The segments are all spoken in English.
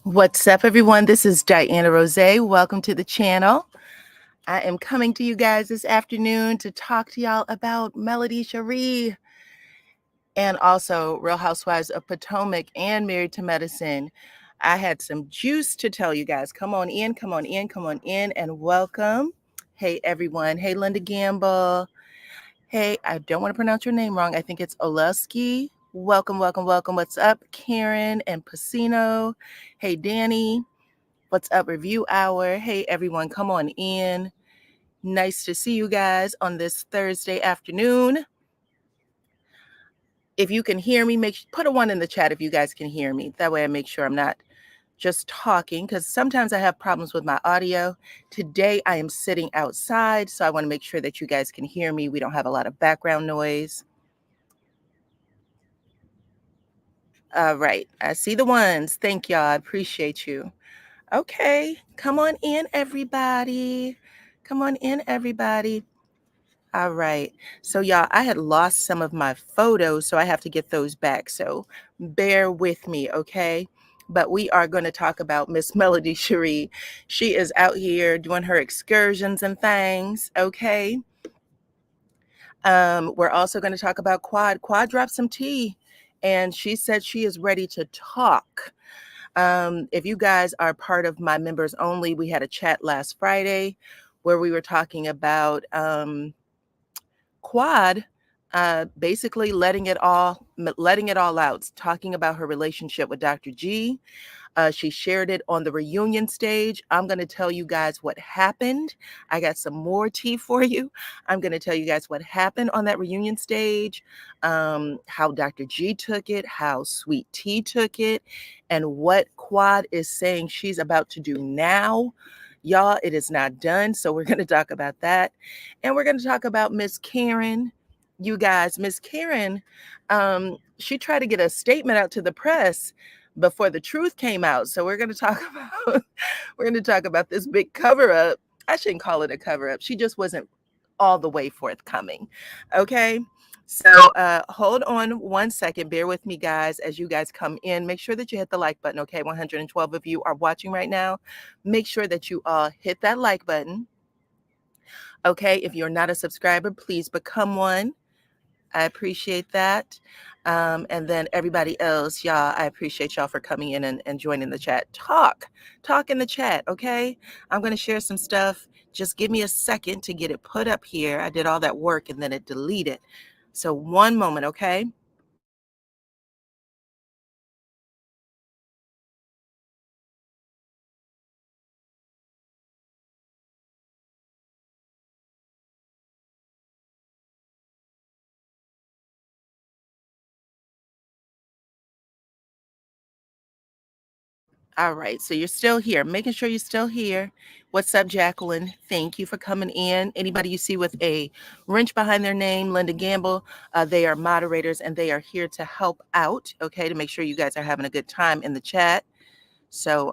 What's up, everyone? This is Dyana Rozay. Welcome to the channel. I am coming to you guys this afternoon to talk to y'all about Melody Cherie and also Real Housewives of Potomac and Married to Medicine. I had some juice to tell you guys. Come on in, come on in, come on in, and welcome. Hey, everyone. Hey, Linda Gamble. Hey, I don't want to pronounce your name wrong. I think it's Oleski. Welcome, welcome, welcome. What's up, Karen and Pacino? Hey, Danny. What's up, Review Hour? Hey, everyone, come on in. Nice to see you guys on this Thursday afternoon. If you can hear me, put a 1 in the chat if you guys can hear me. That way I make sure I'm not just talking, because sometimes I have problems with my audio. Today I am sitting outside, so I want to make sure that you guys can hear me. We don't have a lot of background noise. All right, I see the ones. Thank y'all. I appreciate you. Okay, come on in, everybody. Come on in, everybody. All right. So y'all, I had lost some of my photos, so I have to get those back. So bear with me, okay? But we are going to talk about Miss Melody Cherie. She is out here doing her excursions and things, okay? We're also going to talk about Quad. Quad dropped some tea, and she said she is ready to talk. If you guys are part of my members only, we had a chat last Friday where we were talking about Quad basically letting it all out, talking about her relationship with Dr. G. She shared it on the reunion stage. I'm going to tell you guys what happened. I got some more tea for you. I'm going to tell you guys what happened on that reunion stage, how Dr. G took it, how Sweet Tea took it, and what Quad is saying she's about to do now. Y'all, it is not done. So we're going to talk about that. And we're going to talk about Miss Karen. You guys, Miss Karen, she tried to get a statement out to the press before the truth came out. So we're going to talk about this big cover up. I shouldn't call it a cover up. She just wasn't all the way forthcoming. Okay. So hold on 1 second. Bear with me, guys, as you guys come in. Make sure that you hit the like button. Okay. 112 of you are watching right now. Make sure that you all hit that like button. Okay. If you're not a subscriber, please become one. I appreciate that. And then everybody else, y'all, I appreciate y'all for coming in and joining the chat. Talk in the chat, okay? I'm going to share some stuff. Just give me a second to get it put up here. I did all that work and then it deleted. So 1 moment, okay? All right, so you're still here. Making sure you're still here. What's up, Jacqueline? Thank you for coming in. Anybody you see with a wrench behind their name, Linda Gamble, they are moderators and they are here to help out, okay, to make sure you guys are having a good time in the chat. So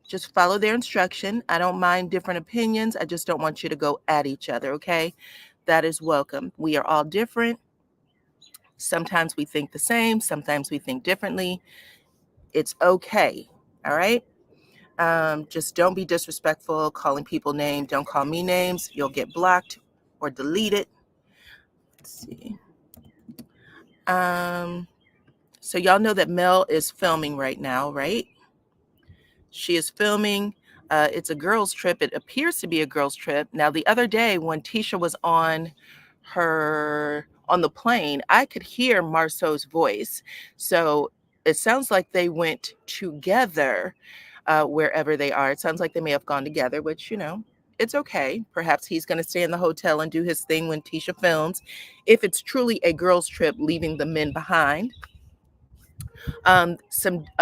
just follow their instruction. I don't mind different opinions. I just don't want you to go at each other, okay? That is welcome. We are all different. Sometimes we think the same. Sometimes we think differently. It's okay, all right? Just don't be disrespectful, calling people names. Don't call me names. You'll get blocked or deleted. Let's see. So y'all know that Mel is filming right now, right? She is filming. It's a girls' trip. It appears to be a girls' trip. Now, the other day when Tisha was on the plane, I could hear Marceau's voice. So it sounds like they went together wherever they are. It sounds like they may have gone together, which, it's okay. Perhaps he's going to stay in the hotel and do his thing when Tisha films, if it's truly a girls' trip, leaving the men behind. A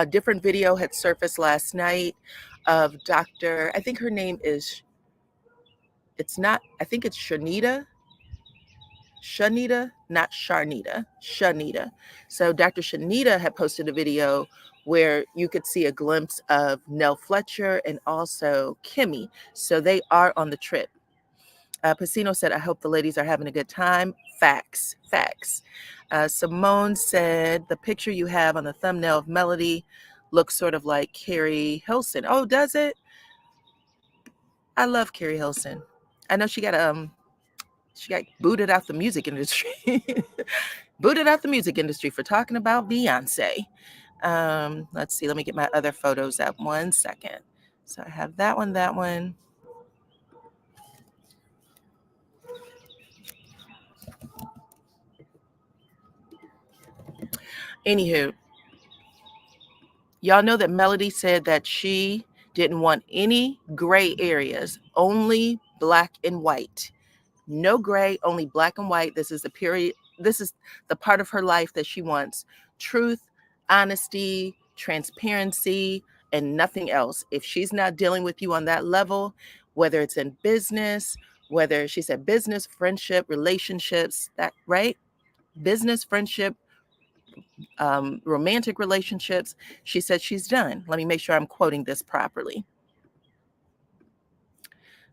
different video had surfaced last night of Dr. I think her name is, I think it's Shanita, not Sharnita, Shanita. So Dr. Shanita had posted a video where you could see a glimpse of Nell Fletcher and also Kimmy. So they are on the trip. Pacino said, I hope the ladies are having a good time. Facts. Simone said, the picture you have on the thumbnail of Melody looks sort of like Carrie Hilson. Oh, does it? I love Carrie Hilson. I know she got booted out the music industry. Booted out the music industry for talking about Beyonce. Let's see. Let me get my other photos up 1 second. So I have that one, that one. Anywho, y'all know that Melody said that she didn't want any gray areas, only black and white. No gray, only black and white. This is the period. This is the part of her life that she wants truth, honesty, transparency, and nothing else. If she's not dealing with you on that level, whether it's in business, whether she said business, friendship, relationships, that right? Business, friendship, romantic relationships, she said she's done. Let me make sure I'm quoting this properly.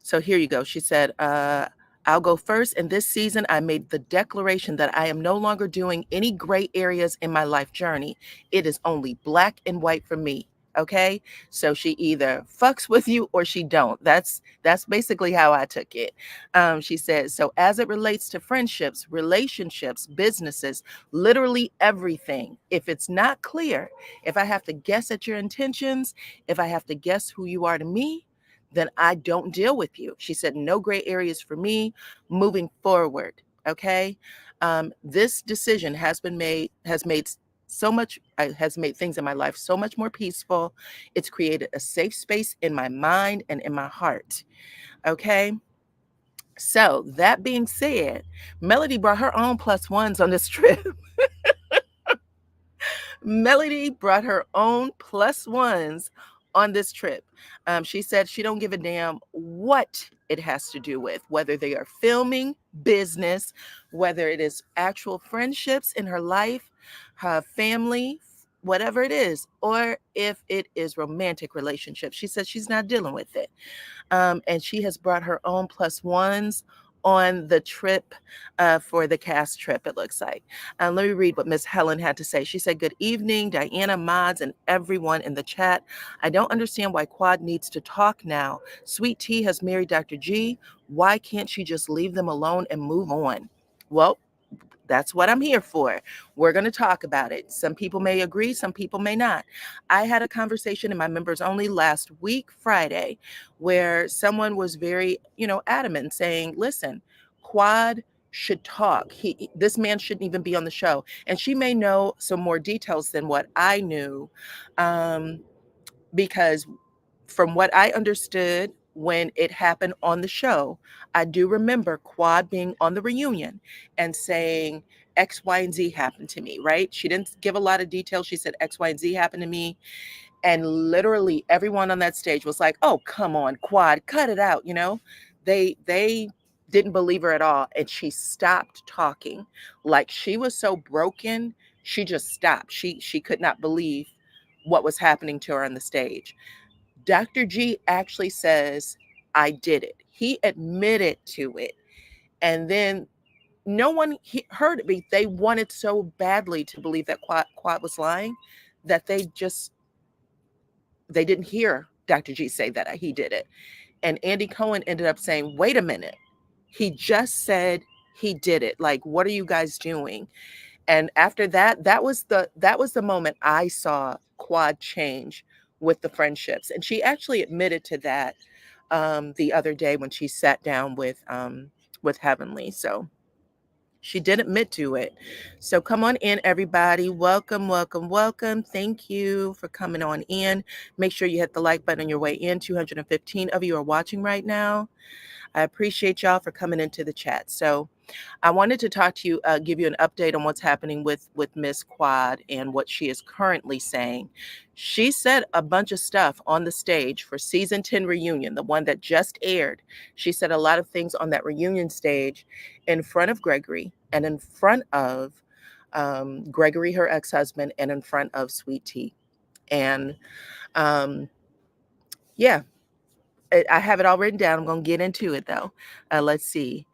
So here you go. She said, I'll go first. In this season, I made the declaration that I am no longer doing any gray areas in my life journey. It is only black and white for me. Okay. So she either fucks with you or she don't. That's basically how I took it. She said, so as it relates to friendships, relationships, businesses, literally everything, if it's not clear, if I have to guess at your intentions, if I have to guess who you are to me, then I don't deal with you. She said, no gray areas for me moving forward. Okay. This decision has made so much, has made things in my life so much more peaceful. It's created a safe space in my mind and in my heart. Okay. So that being said, Melody brought her own plus ones on this trip. Melody brought her own plus ones on this trip. She said she don't give a damn what it has to do with, whether they are filming, business, whether it is actual friendships in her life, her family, whatever it is, or if it is romantic relationships. She said she's not dealing with it. And she has brought her own plus ones on the trip for the cast trip, it looks like. Let me read what Miss Helen had to say. She said, good evening, Diana, mods, and everyone in the chat. I don't understand why Quad needs to talk now. Sweet Tea has married Dr. G. Why can't she just leave them alone and move on? Well, that's what I'm here for. We're going to talk about it. Some people may agree, some people may not. I had a conversation in my members only last week, Friday, where someone was very, adamant saying, listen, Quad should talk. This man shouldn't even be on the show. And she may know some more details than what I knew, because from what I understood when it happened on the show, I do remember Quad being on the reunion and saying X, Y, and Z happened to me, right? She didn't give a lot of details. She said X, Y, and Z happened to me. And literally everyone on that stage was like, oh, come on, Quad, cut it out. They didn't believe her at all. And she stopped talking. Like she was so broken, she just stopped. She could not believe what was happening to her on the stage. Dr. G actually says, I did it. He admitted to it. And then no one heard it. They wanted so badly to believe that Quad was lying that they didn't hear Dr. G say that he did it. And Andy Cohen ended up saying, wait a minute. He just said he did it. Like, what are you guys doing? And after that, that was the moment I saw Quad change with the friendships. And she actually admitted to that the other day when she sat down with Heavenly. So she did admit to it. So come on in, everybody. Welcome, welcome, welcome. Thank you for coming on in. Make sure you hit the like button on your way in. 215 of you are watching right now. I appreciate y'all for coming into the chat. So I wanted to talk to you, give you an update on what's happening with Miss Quad and what she is currently saying. She said a bunch of stuff on the stage for season 10 reunion, the one that just aired. She said a lot of things on that reunion stage in front of Gregory and in front of Gregory, her ex-husband, and in front of Sweet Tea. And yeah, I have it all written down. I'm going to get into it though. Let's see.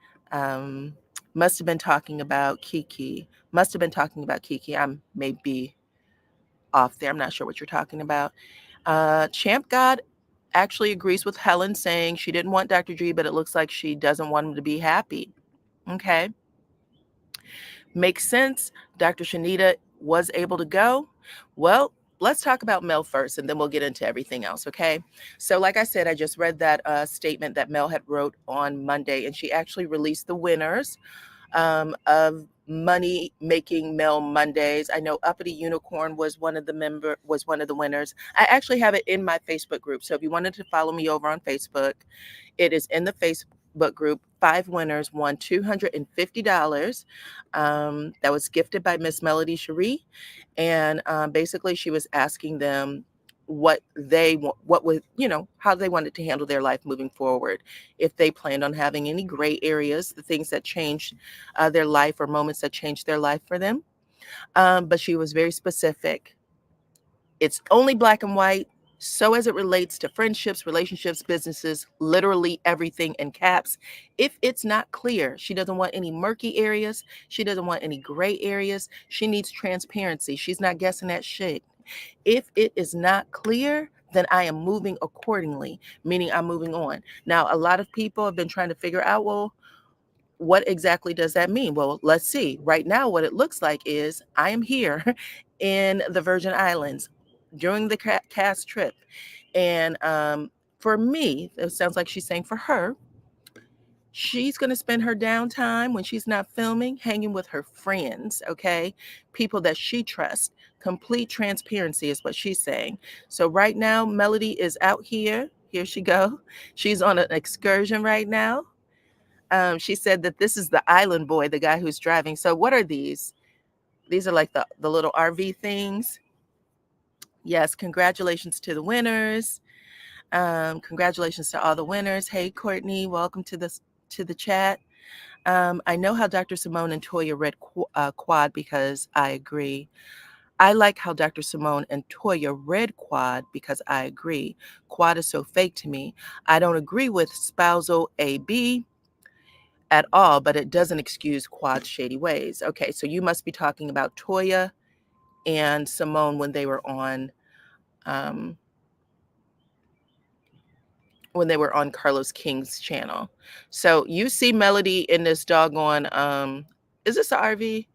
Must have been talking about Kiki. I may be off there. I'm not sure what you're talking about. Champ God actually agrees with Helen, saying she didn't want Dr. G, but it looks like she doesn't want him to be happy. Okay. Makes sense. Dr. Shanita was able to go. Well, let's talk about Mel first, and then we'll get into everything else, okay? So like I said, I just read that statement that Mel had wrote on Monday, and she actually released the winners of Money Making Mel Mondays. I know Uppity Unicorn was one of the winners. I actually have it in my Facebook group. So if you wanted to follow me over on Facebook, it is in the Facebook group. 5 winners won $250. That was gifted by Miss Melody Cherie. And basically she was asking them how they wanted to handle their life moving forward, if they planned on having any gray areas, the things that changed their life or moments that changed their life for them. But she was very specific. It's only black and white. So as it relates to friendships, relationships, businesses, literally everything in caps. If it's not clear, she doesn't want any murky areas. She doesn't want any gray areas. She needs transparency. She's not guessing that shit. If it is not clear, then I am moving accordingly, meaning I'm moving on. Now, a lot of people have been trying to figure out, well, what exactly does that mean? Well, let's see. Right now, what it looks like is I am here in the Virgin Islands during the cast trip. And for me, it sounds like she's saying for her, she's going to spend her downtime when she's not filming, hanging with her friends, okay? People that she trusts. Complete transparency is what she's saying. So right now, Melody is out here. Here she go. She's on an excursion right now. She said that this is the island boy, the guy who's driving. So what are these? These are like the little RV things. Yes, congratulations to the winners. Congratulations to all the winners. Hey, Courtney, welcome to the chat. I know how Dr. Simone and Toya read Quad because I agree. I like how Dr. Simone and Toya read Quad because I agree. Quad is so fake to me. I don't agree with spousal AB at all, but it doesn't excuse Quad's shady ways. Okay, so you must be talking about Toya and Simone when they were on Carlos King's channel. So you see Melody in this doggone is this an RV?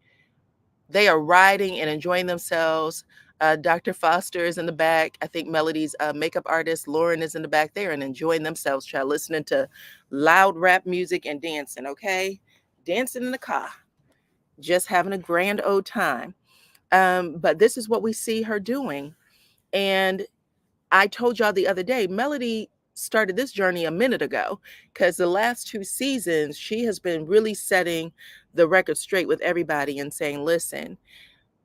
They are riding and enjoying themselves. Dr. Foster is in the back. I think Melody's makeup artist, Lauren, is in the back there and enjoying themselves, child, listening to loud rap music and dancing, okay? Dancing in the car, just having a grand old time. But this is what we see her doing. And I told y'all the other day, Melody started this journey a minute ago because the last 2 seasons, she has been really setting the record straight with everybody and saying, listen,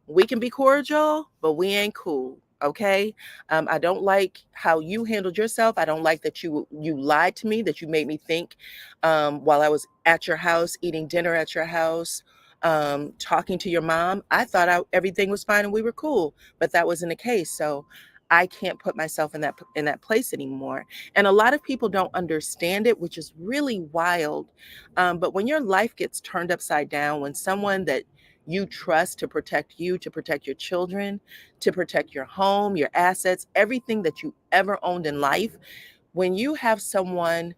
we can be cordial, but we ain't cool. Okay. I don't like how you handled yourself. I don't like that you lied to me, that you made me think while I was at your house, eating dinner at your house, talking to your mom. I thought everything was fine and we were cool, but that wasn't the case. So I can't put myself in that place anymore. And a lot of people don't understand it, which is really wild. But when your life gets turned upside down, when someone that you trust to protect you, to protect your children, to protect your home, your assets, everything that you ever owned in life, when you have someone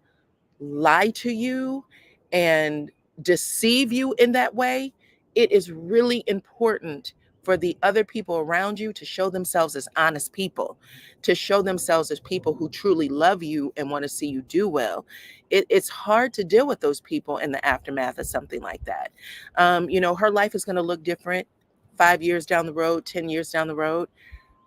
lie to you and deceive you in that way, it is really important for the other people around you to show themselves as honest people, to show themselves as people who truly love you and want to see you do well. It's hard to deal with those people in the aftermath of something like that. Her life is going to look different 5 years down the road, 10 years down the road,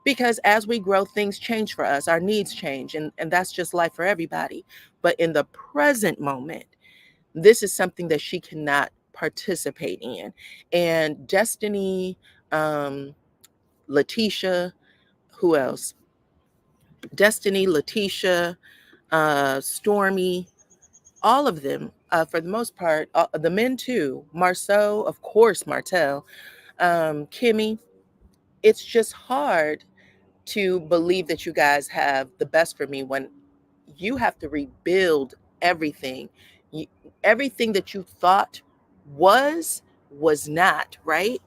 because as we grow, things change for us, our needs change, and that's just life for everybody. But in the present moment, this is something that she cannot participate in. And Destiny, Letitia, who else? Destiny, Letitia, Stormy, all of them, for the most part, the men too, Marceau, of course, Martell, Kimmy. It's just hard to believe that you guys have the best for me when you have to rebuild everything. You, everything that you thought was not, right?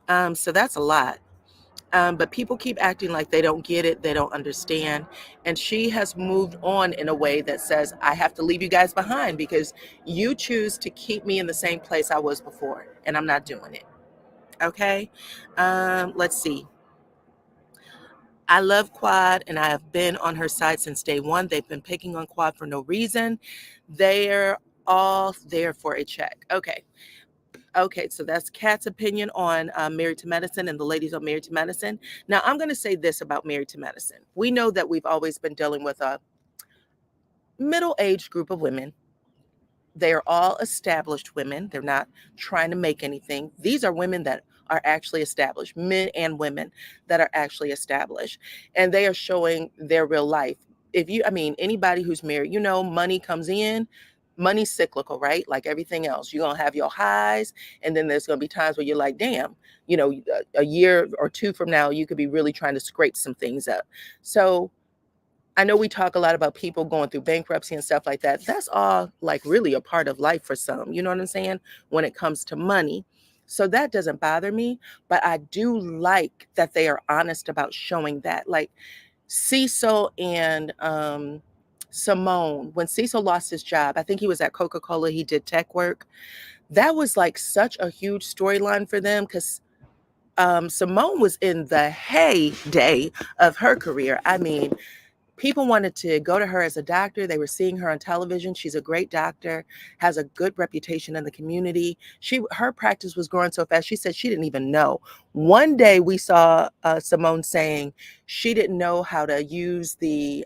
So that's a lot. But people keep acting like they don't get it, they don't understand. And she has moved on in a way that says, I have to leave you guys behind because you choose to keep me in the same place I was before, and I'm not doing it. Okay. Let's see. I love Quad and I have been on her side since day one. They've been picking on Quad for no reason. They're all there for a check. Okay. Okay, so that's Kat's opinion on Married to Medicine and the ladies on Married to Medicine. Now, I'm going to say this about Married to Medicine. We know that we've always been dealing with a middle-aged group of women. They are all established women. They're not trying to make anything. These are women that are actually established, men and women that are actually established, and they are showing their real life. I mean, anybody who's married, money comes in, money's cyclical, right? Like everything else. You're going to have your highs, and then there's going to be times where you're like, damn, a year or two from now, you could be really trying to scrape some things up. So I know we talk a lot about people going through bankruptcy and stuff like that. That's all like really a part of life for some, you know what I'm saying? When it comes to money. So that doesn't bother me, but I do like that they are honest about showing that. Like Cecil and Simone, when Cecil lost his job, I think he was at Coca-Cola, he did tech work. That was like such a huge storyline for them because Simone was in the heyday of her career. I mean, people wanted to go to her as a doctor. They were seeing her on television. She's a great doctor, has a good reputation in the community. Her practice was growing so fast. She said she didn't even know. One day we saw Simone saying she didn't know how to use the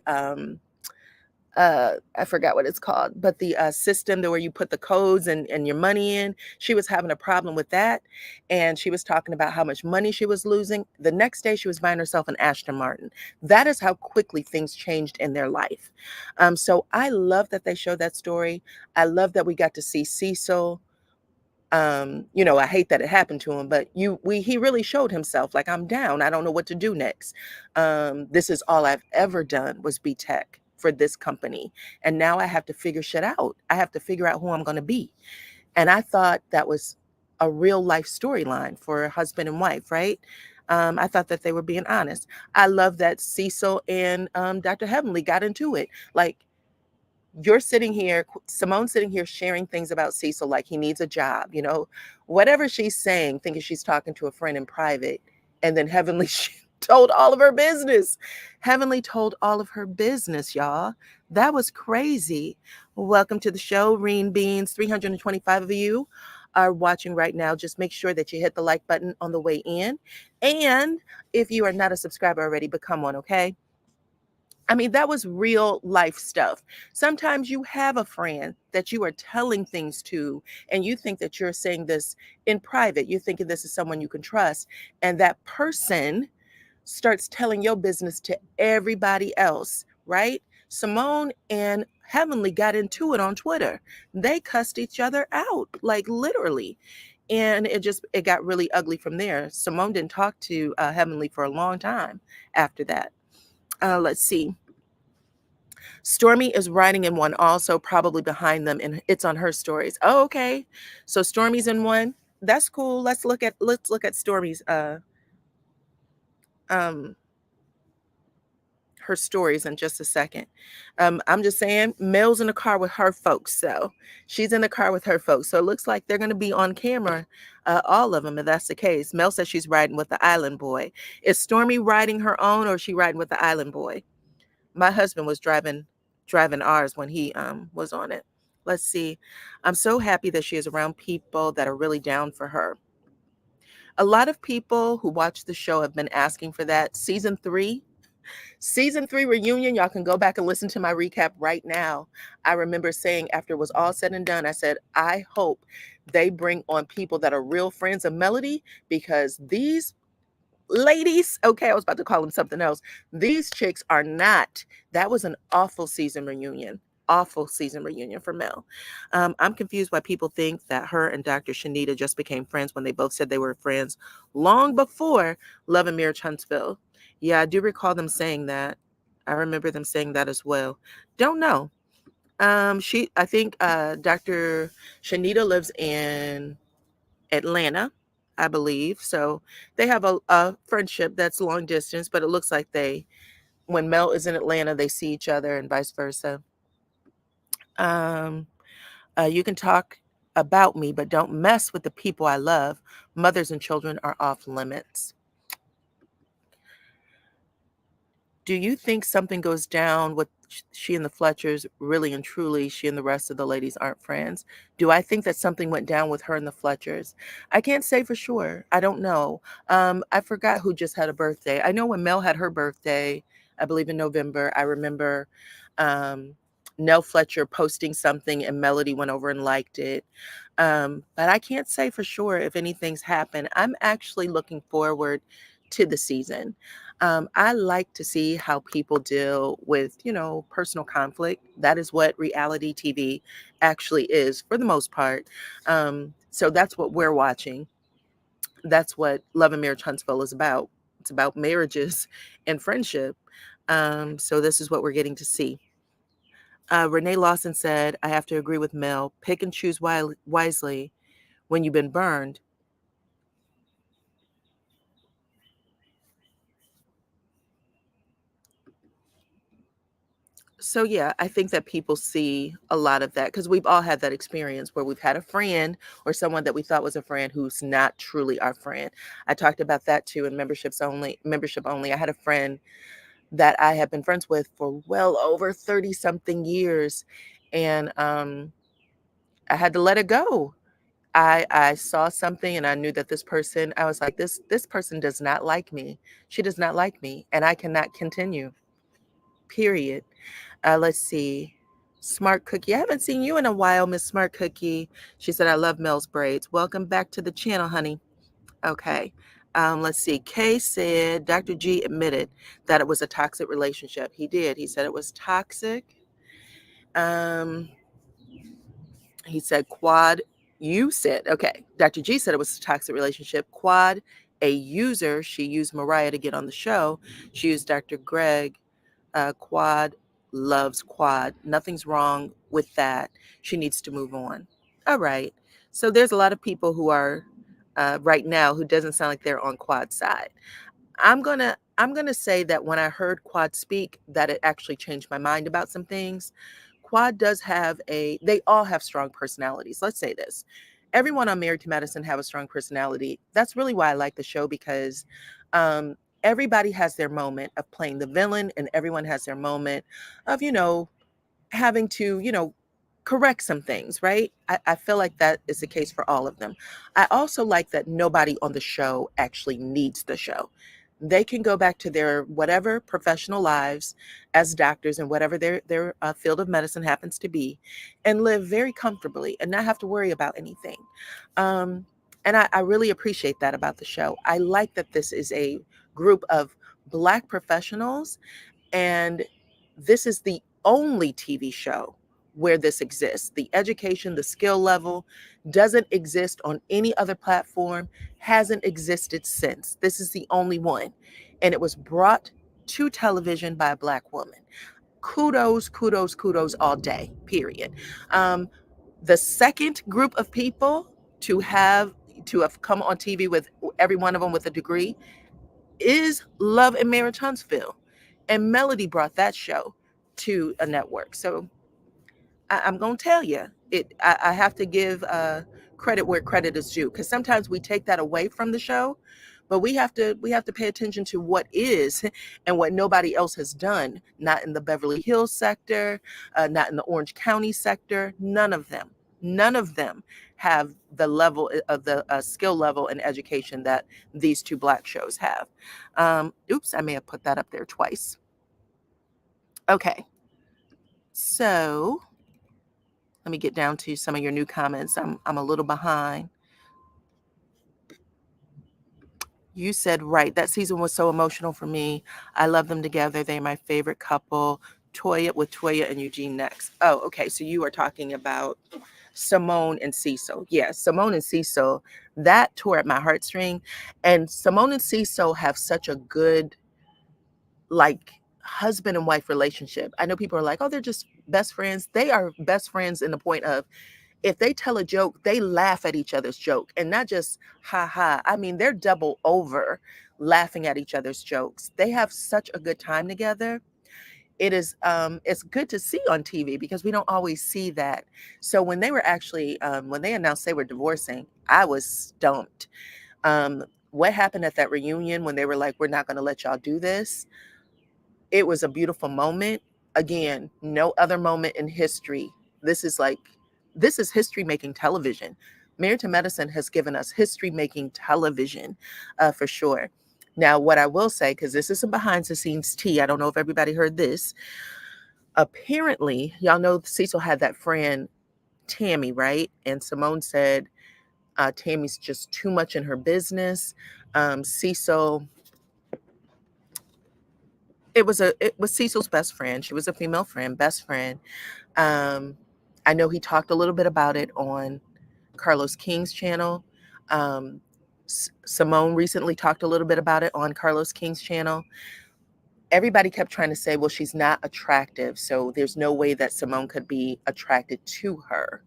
I forgot what it's called, but the system where you put the codes and your money in. She was having a problem with that. And she was talking about how much money she was losing. The next day, she was buying herself an Aston Martin. That is how quickly things changed in their life. So I love that they showed that story. I love that we got to see Cecil. I hate that it happened to him, but he really showed himself like, I'm down. I don't know what to do next. This is all I've ever done was be tech for this company. And now I have to figure shit out. I have to figure out who I'm going to be. And I thought that was a real life storyline for a husband and wife, right? I thought that they were being honest. I love that Cecil and Dr. Heavenly got into it. Like, you're sitting here, Simone's sitting here sharing things about Cecil like he needs a job, whatever she's saying, thinking she's talking to a friend in private. And then Heavenly told all of her business. Heavenly told all of her business, y'all. That was crazy. Welcome to the show, Reen Beans. 325 of you are watching right now. Just make sure that you hit the like button on the way in. And if you are not a subscriber already, become one, okay? I mean, that was real life stuff. Sometimes you have a friend that you are telling things to, and you think that you're saying this in private. You're thinking this is someone you can trust. And that person starts telling your business to everybody else, right? Simone and Heavenly got into it on Twitter. They cussed each other out, like literally. And it got really ugly from there. Simone didn't talk to Heavenly for a long time after that. Let's see. Stormy is riding in one also, probably behind them, and it's on her stories. Oh, okay. So Stormy's in one. That's cool. Let's look at Stormy's um her stories in just a second. I'm just saying, Mel's in the car with her folks, so she's in the car with her folks. So it looks like they're going to be on camera, all of them, if that's the case. Mel says she's riding with the island boy. Is Stormy riding her own, or is she riding with the island boy? My husband was driving ours when he was on it. Let's see. I'm so happy that she is around people that are really down for her. A lot of people who watch the show have been asking for that. Season 3 reunion, y'all can go back and listen to my recap right now. I remember saying after it was all said and done, I said, I hope they bring on people that are real friends of Melody, because these ladies, okay, I was about to call them something else. These chicks are not. That was an awful season reunion. Awful season reunion for Mel. I'm confused why people think that her and Dr. Shanita just became friends when they both said they were friends long before Love and Marriage Huntsville. Yeah, I do recall them saying that. I remember them saying that as well. Don't know. I think Dr. Shanita lives in Atlanta. I believe. So they have a friendship that's long distance, but it looks like when Mel is in Atlanta, they see each other and vice versa. Um, you can talk about me, but don't mess with the people I love. Mothers and children are off limits. Do you think something goes down with she and the Fletchers, really and truly, she and the rest of the ladies aren't friends? Do I think that something went down with her and the Fletchers? I can't say for sure. I don't know. I forgot who just had a birthday. I know when Mel had her birthday, I believe in November, I remember um, Nell Fletcher posting something and Melody went over and liked it. But I can't say for sure if anything's happened. I'm actually looking forward to the season. I like to see how people deal with, personal conflict. That is what reality TV actually is for the most part. So that's what we're watching. That's what Love and Marriage Huntsville is about. It's about marriages and friendship. So this is what we're getting to see. Renee Lawson said, I have to agree with Mel. Pick and choose wisely when you've been burned. So yeah, I think that people see a lot of that because we've all had that experience where we've had a friend or someone that we thought was a friend who's not truly our friend. I talked about that too in membership only. I had a friend that I have been friends with for well over 30 something years. And I had to let it go. I saw something and I knew that this person, I was like, this person does not like me. She does not like me, and I cannot continue. Period. Let's see. Smart Cookie. I haven't seen you in a while, Miss Smart Cookie. She said, I love Mel's braids. Welcome back to the channel, honey. Okay. Let's see. Kay said Dr. G admitted that it was a toxic relationship. He did. He said it was toxic. Um, he said quad. You said, okay. Dr. G said it was a toxic relationship. Quad, a user. She used Mariah to get on the show. She used Dr. Greg. Quad loves Quad. Nothing's wrong with that. She needs to move on. All right. So there's a lot of people who are right now who doesn't sound like they're on Quad's side. I'm gonna say that when I heard Quad speak, that it actually changed my mind about some things. Quad does have they all have strong personalities. Let's say this. Everyone on Married to Medicine have a strong personality. That's really why I like the show because um, everybody has their moment of playing the villain, and everyone has their moment of, having to, correct some things, right? I feel like that is the case for all of them. I also like that nobody on the show actually needs the show. They can go back to their whatever professional lives as doctors and whatever their field of medicine happens to be, and live very comfortably and not have to worry about anything. Um, and I really appreciate that about the show. I like that this is a group of Black professionals, and this is the only TV show where this exists. The education, the skill level doesn't exist on any other platform, hasn't existed since. This is the only one. And it was brought to television by a Black woman. Kudos, kudos, kudos all day, period. Um, the second group of people to have come on TV with every one of them with a degree is Love and Marriage Huntsville. And Melody brought that show to a network. So I'm going to tell you, I have to give credit where credit is due, because sometimes we take that away from the show, but we have to pay attention to what is and what nobody else has done. Not in the Beverly Hills sector, not in the Orange County sector. None of them have the level of the skill level and education that these two Black shows have. Oops, I may have put that up there twice. Okay, so let me get down to some of your new comments. I'm a little behind. You said right. That season was so emotional for me. I love them together. They're my favorite couple. Toya and Eugene next. Oh, okay. So you are talking about Simone and Cecil. Yeah, Simone and Cecil, that tore at my heartstring. And Simone and Cecil have such a good, like, husband and wife relationship. I know people are like, oh, they're just best friends. They are best friends in the point of If they tell a joke, they laugh at each other's joke, and not just ha ha. I mean, they're double over laughing at each other's jokes. They have such a good time together. It's good to see on TV because we don't always see that. So when they were actually when they announced they were divorcing, I was stumped. What happened at that reunion when they were like, we're not going to let y'all do this? It was a beautiful moment. Again, no other moment in history. This is like, this is history making television. Married to Medicine has given us history making television for sure. Now, what I will say, because this is some behind the scenes tea, I don't know if everybody heard this. Apparently, y'all know Cecil had that friend, Tammy, right? And Simone said Tammy's just too much in her business. Cecil, it was Cecil's best friend. She was a female friend, best friend. Um, I know he talked a little bit about it on Carlos King's channel. Um, Simone recently talked a little bit about it on Carlos King's channel. Everybody kept trying to say, well, she's not attractive, so there's no way that Simone could be attracted to her.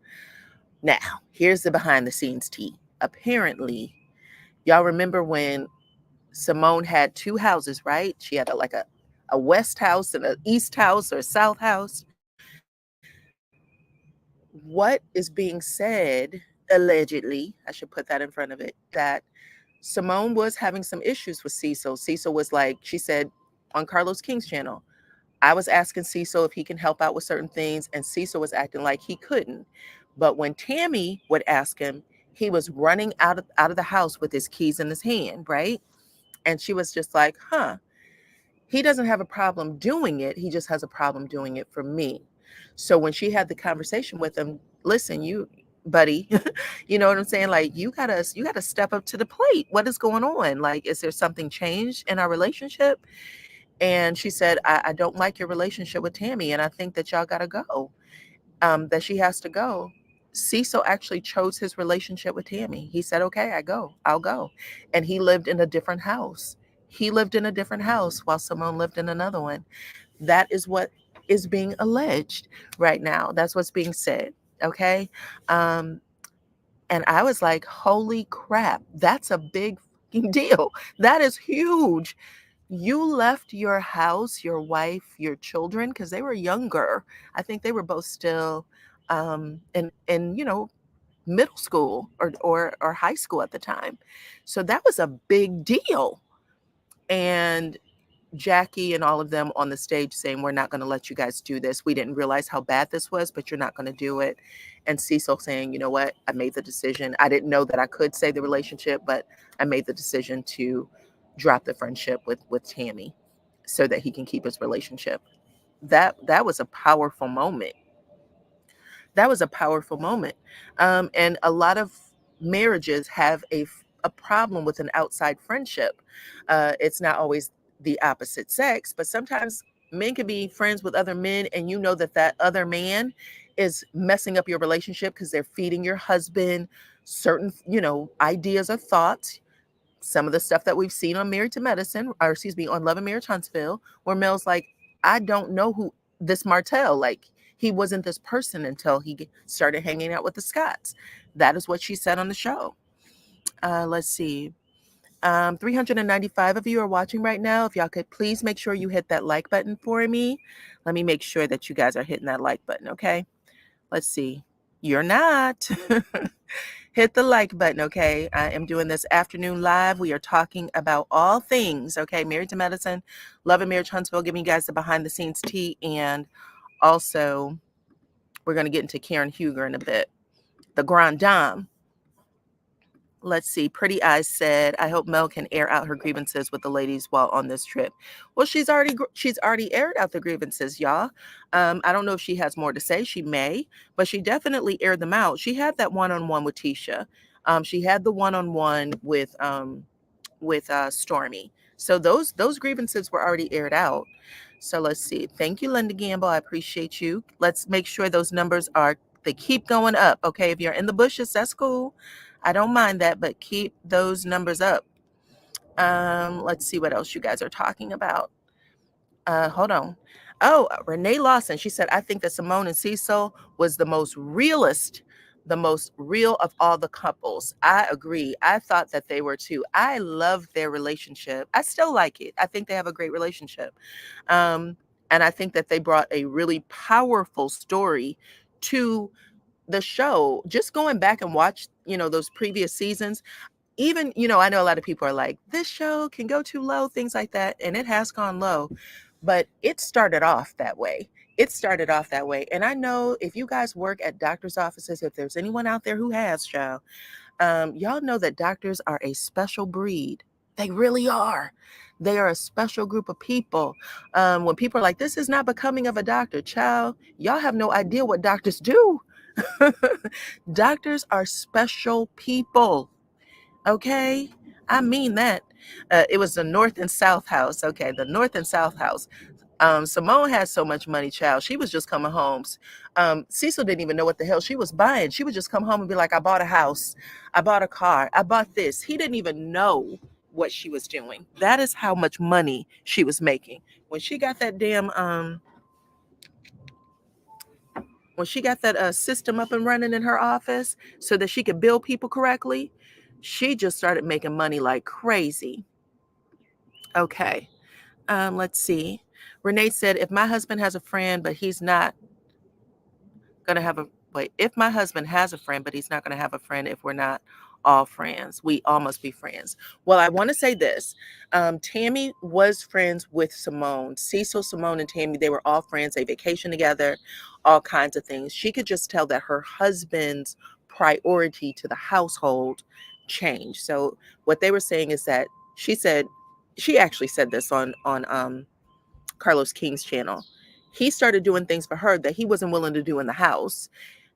Now, here's the behind the scenes tea. Apparently, y'all remember when Simone had two houses, right? She had a west house and an east house or south house. What is being said, allegedly, I should put that in front of it, that Simone was having some issues with Cecil. Cecil was like, she said on Carlos King's channel, I was asking Cecil if he can help out with certain things, and Cecil was acting like he couldn't. But when Tammy would ask him, he was running out of the house with his keys in his hand, right? And she was just like, huh, he doesn't have a problem doing it. He just has a problem doing it for me. So when she had the conversation with him, listen, you buddy, you know what I'm saying? Like you gotta step up to the plate. What is going on? Like, is there something changed in our relationship? And she said, I don't like your relationship with Tammy, and I think that y'all gotta go. That she has to go. Cecil actually chose his relationship with Tammy. He said, okay, I'll go. And he lived in a different house. He lived in a different house while Simone lived in another one. That is what is being alleged right now. That's what's being said. Okay. Um, and I was like, holy crap, that's a big fucking deal. That is huge. You left your house, your wife, your children, because they were younger. I think they were both still in middle school or high school at the time. So that was a big deal. And Jackie and all of them on the stage saying, we're not going to let you guys do this. We didn't realize how bad this was, but you're not going to do it. And Cecil saying, you know what? I made the decision. I didn't know that I could save the relationship, but I made the decision to drop the friendship with Tammy so that he can keep his relationship. That was a powerful moment. That was a powerful moment. And a lot of marriages have a problem with an outside friendship. It's not always the opposite sex, but sometimes men can be friends with other men, and you know that that other man is messing up your relationship because they're feeding your husband certain, ideas or thoughts. Some of the stuff that we've seen on Married to Medicine, or excuse me, on Love and Marriage Huntsville, where Mel's like, I don't know who this Martell, like, he wasn't this person until he started hanging out with the Scotts. That is what she said on the show. Let's see. 395 of you are watching right now. If y'all could please make sure you hit that like button for me. Let me make sure that you guys are hitting that like button, okay? Let's see. You're not. Hit the like button, okay? I am doing this afternoon live. We are talking about all things, okay? Married to Medicine, Love and Marriage Huntsville, giving you guys the behind the scenes tea. And also, we're going to get into Karen Huger in a bit. The Grand Dame. Let's see. Pretty Eyes said, I hope Mel can air out her grievances with the ladies while on this trip. Well, she's already aired out the grievances, y'all. I don't know if she has more to say. She may, but she definitely aired them out. She had that one-on-one with Tisha. She had the one-on-one with Stormy. So those grievances were already aired out. So let's see. Thank you, Linda Gamble. I appreciate you. Let's make sure those numbers they keep going up. Okay, if you're in the bushes, that's cool. I don't mind that, but keep those numbers up. Let's see what else you guys are talking about. Hold on. Oh, Renee Lawson. She said, I think that Simone and Cecil was the most realist the most real of all the couples. I agree. I thought that they were too. I love their relationship. I still like it. I think they have a great relationship. Um, and I think that they brought a really powerful story to the show. Just going back and watch, those previous seasons, even, I know a lot of people are like, this show can go too low, things like that. And it has gone low, but it started off that way. It started off that way. And I know if you guys work at doctor's offices, if there's anyone out there who has, child, y'all know that doctors are a special breed. They really are. They are a special group of people. When people are like, this is not becoming of a doctor, child, y'all have no idea what doctors do. Doctors are special people. Okay. I mean that. It was the North and South house. Okay. The North and South house. Simone had so much money, child. She was just coming home. Cecil didn't even know what the hell she was buying. She would just come home and be like, I bought a house. I bought a car. I bought this. He didn't even know what she was doing. That is how much money she was making. When she got that system up and running in her office so that she could bill people correctly, she just started making money like crazy. Okay. Let's see. Renee said, if my husband has a friend, but he's not going to have a, wait, if my husband has a friend, but he's not going to have a friend if we're not all friends, we all must be friends. Well, I want to say this. Tammy was friends with Simone. Cecil, Simone, and Tammy, they were all friends. They vacationed together, all kinds of things. She could just tell that her husband's priority to the household changed. So what they were saying is that she actually said this on Carlos King's channel. He started doing things for her that he wasn't willing to do in the house.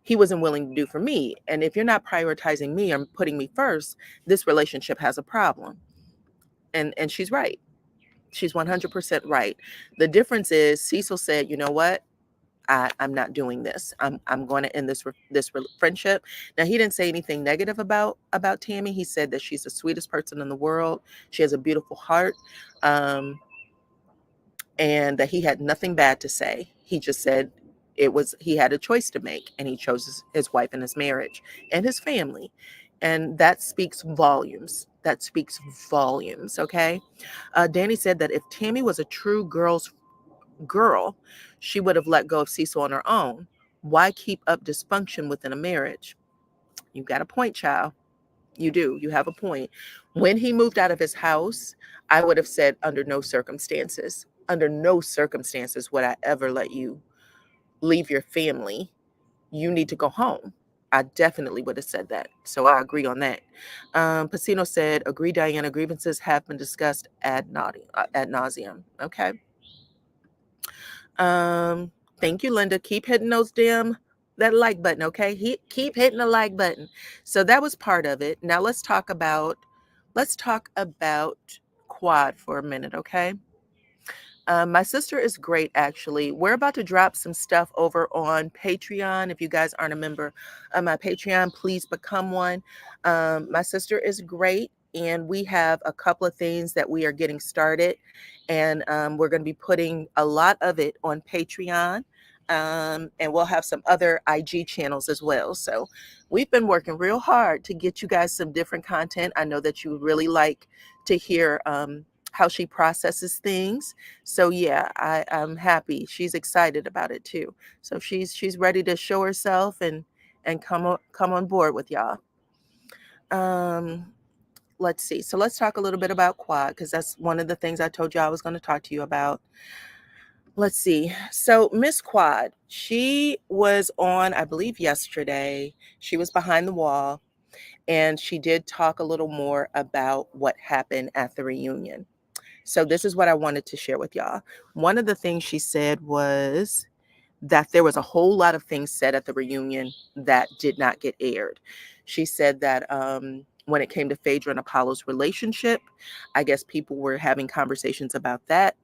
He wasn't willing to do for me. And if you're not prioritizing me or putting me first, this relationship has a problem. And she's right. She's 100% right. The difference is Cecil said, you know what? I'm not doing this. I'm going to end this friendship. Now, he didn't say anything negative about Tammy. He said that she's the sweetest person in the world. She has a beautiful heart. And that he had nothing bad to say. He just said he had a choice to make, and he chose his wife and his marriage and his family. And that speaks volumes. That speaks volumes. Okay. Danny said that if Tammy was a true girl, she would have let go of Cecil on her own. Why keep up dysfunction within a marriage? You got a point, child. You do. You have a point. When he moved out of his house, I would have said, under no circumstances would I ever let you leave your family. You need to go home. I definitely would have said that. So I agree on that. Pacino said, agree, Diana, grievances have been discussed ad nauseum. Okay. Thank you, Linda. Keep hitting that like button, okay? Keep hitting the like button. So that was part of it. Now let's talk about Quad for a minute, okay? My sister is great, actually. We're about to drop some stuff over on Patreon. If you guys aren't a member of my Patreon, please become one. My sister is great, and we have a couple of things that we are getting started, and we're going to be putting a lot of it on Patreon. And we'll have some other IG channels as well. So we've been working real hard to get you guys some different content. I know that you really like to hear how she processes things. So yeah, I'm happy. She's excited about it too. So she's ready to show herself and come on board with y'all. Let's see. So let's talk a little bit about Quad, because that's one of the things I told you I was going to talk to you about. Let's see. So Miss Quad, she was on, I believe, yesterday. She was behind the wall, and she did talk a little more about what happened at the reunion. So this is what I wanted to share with y'all. One of the things she said was that there was a whole lot of things said at the reunion that did not get aired. She said that when it came to Phaedra and Apollo's relationship, I guess people were having conversations about that.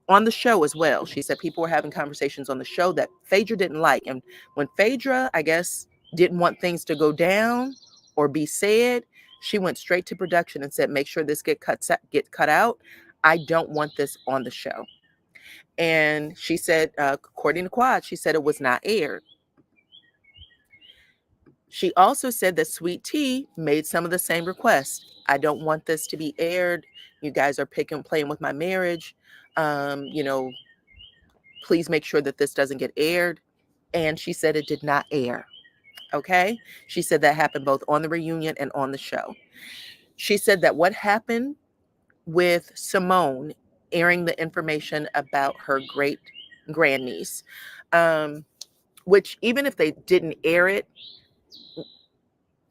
On the show as well. She said people were having conversations on the show that Phaedra didn't like. And when Phaedra, I guess, didn't want things to go down or be said, she went straight to production and said, make sure this get cut out. I don't want this on the show. And she said, according to Quad, she said it was not aired. She also said that Sweet Tea made some of the same requests. I don't want this to be aired. You guys are playing with my marriage. You know, please make sure that this doesn't get aired. And she said it did not air. Okay. She said that happened both on the reunion and on the show. She said that what happened with Simone airing the information about her great grandniece, which even if they didn't air it,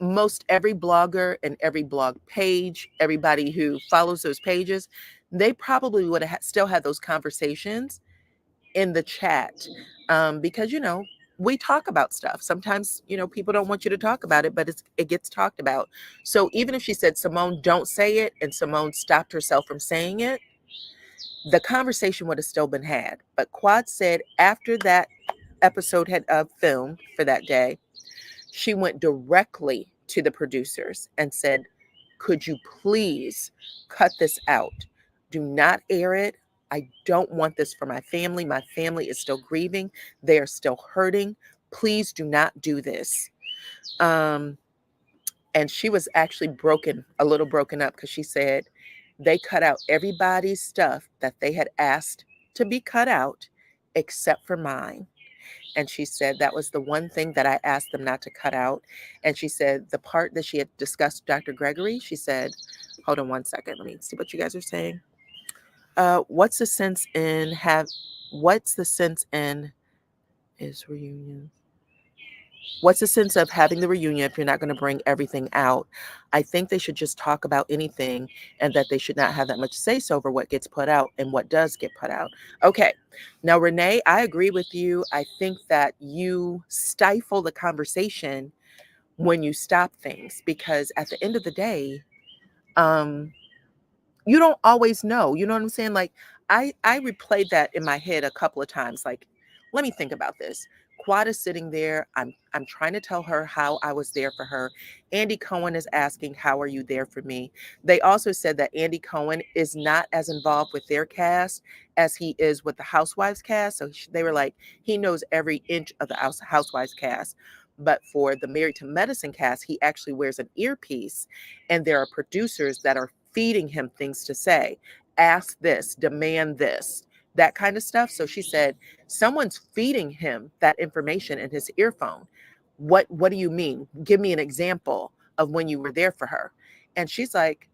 most every blogger and every blog page, everybody who follows those pages, they probably would have still had those conversations in the chat, because we talk about stuff. Sometimes people don't want you to talk about it, but it gets talked about. So even if she said, Simone, don't say it, and Simone stopped herself from saying it, the conversation would have still been had. But Quad said after that episode had filmed for that day, she went directly to the producers and said, could you please cut this out? Do not air it. I don't want this for my family. My family is still grieving. They are still hurting. Please do not do this. And she was actually a little broken up, because she said they cut out everybody's stuff that they had asked to be cut out except for mine. And she said that was the one thing that I asked them not to cut out. And she said the part that she had discussed with Dr. Gregory, she said, hold on one second. Let me see what you guys are saying. What's the sense in is reunion? What's the sense of having the reunion if you're not going to bring everything out? I think they should just talk about anything, and that they should not have that much say-so over what gets put out and what does get put out. Okay. Now, Renee, I agree with you. I think that you stifle the conversation when you stop things, because at the end of the day, you don't always know. You know what I'm saying? Like, I replayed that in my head a couple of times. Like, let me think about this. Quad is sitting there. I'm trying to tell her how I was there for her. Andy Cohen is asking, how are you there for me? They also said that Andy Cohen is not as involved with their cast as he is with the Housewives cast. So they were like, he knows every inch of the Housewives cast. But for the Married to Medicine cast, he actually wears an earpiece, and there are producers that are feeding him things to say. Ask this, demand this, that kind of stuff. So she said, someone's feeding him that information in his earphone. What do you mean? Give me an example of when you were there for her. And she's like,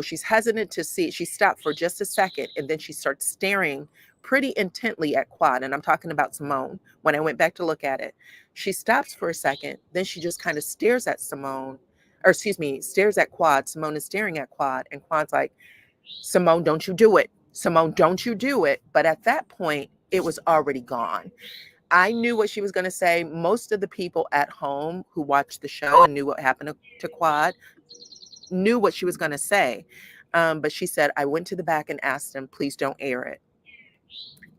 she's hesitant to see. She stopped for just a second, and then she starts staring pretty intently at Quad. And I'm talking about Simone. When I went back to look at it, she stops for a second. Then she just kind of stares at stares at Quad. Simone is staring at Quad, and Quad's like, Simone, don't you do it. Simone, don't you do it. But at that point, it was already gone. I knew what she was going to say. Most of the people at home who watched the show and knew what happened to Quad knew what she was going to say. But she said, I went to the back and asked them, please don't air it.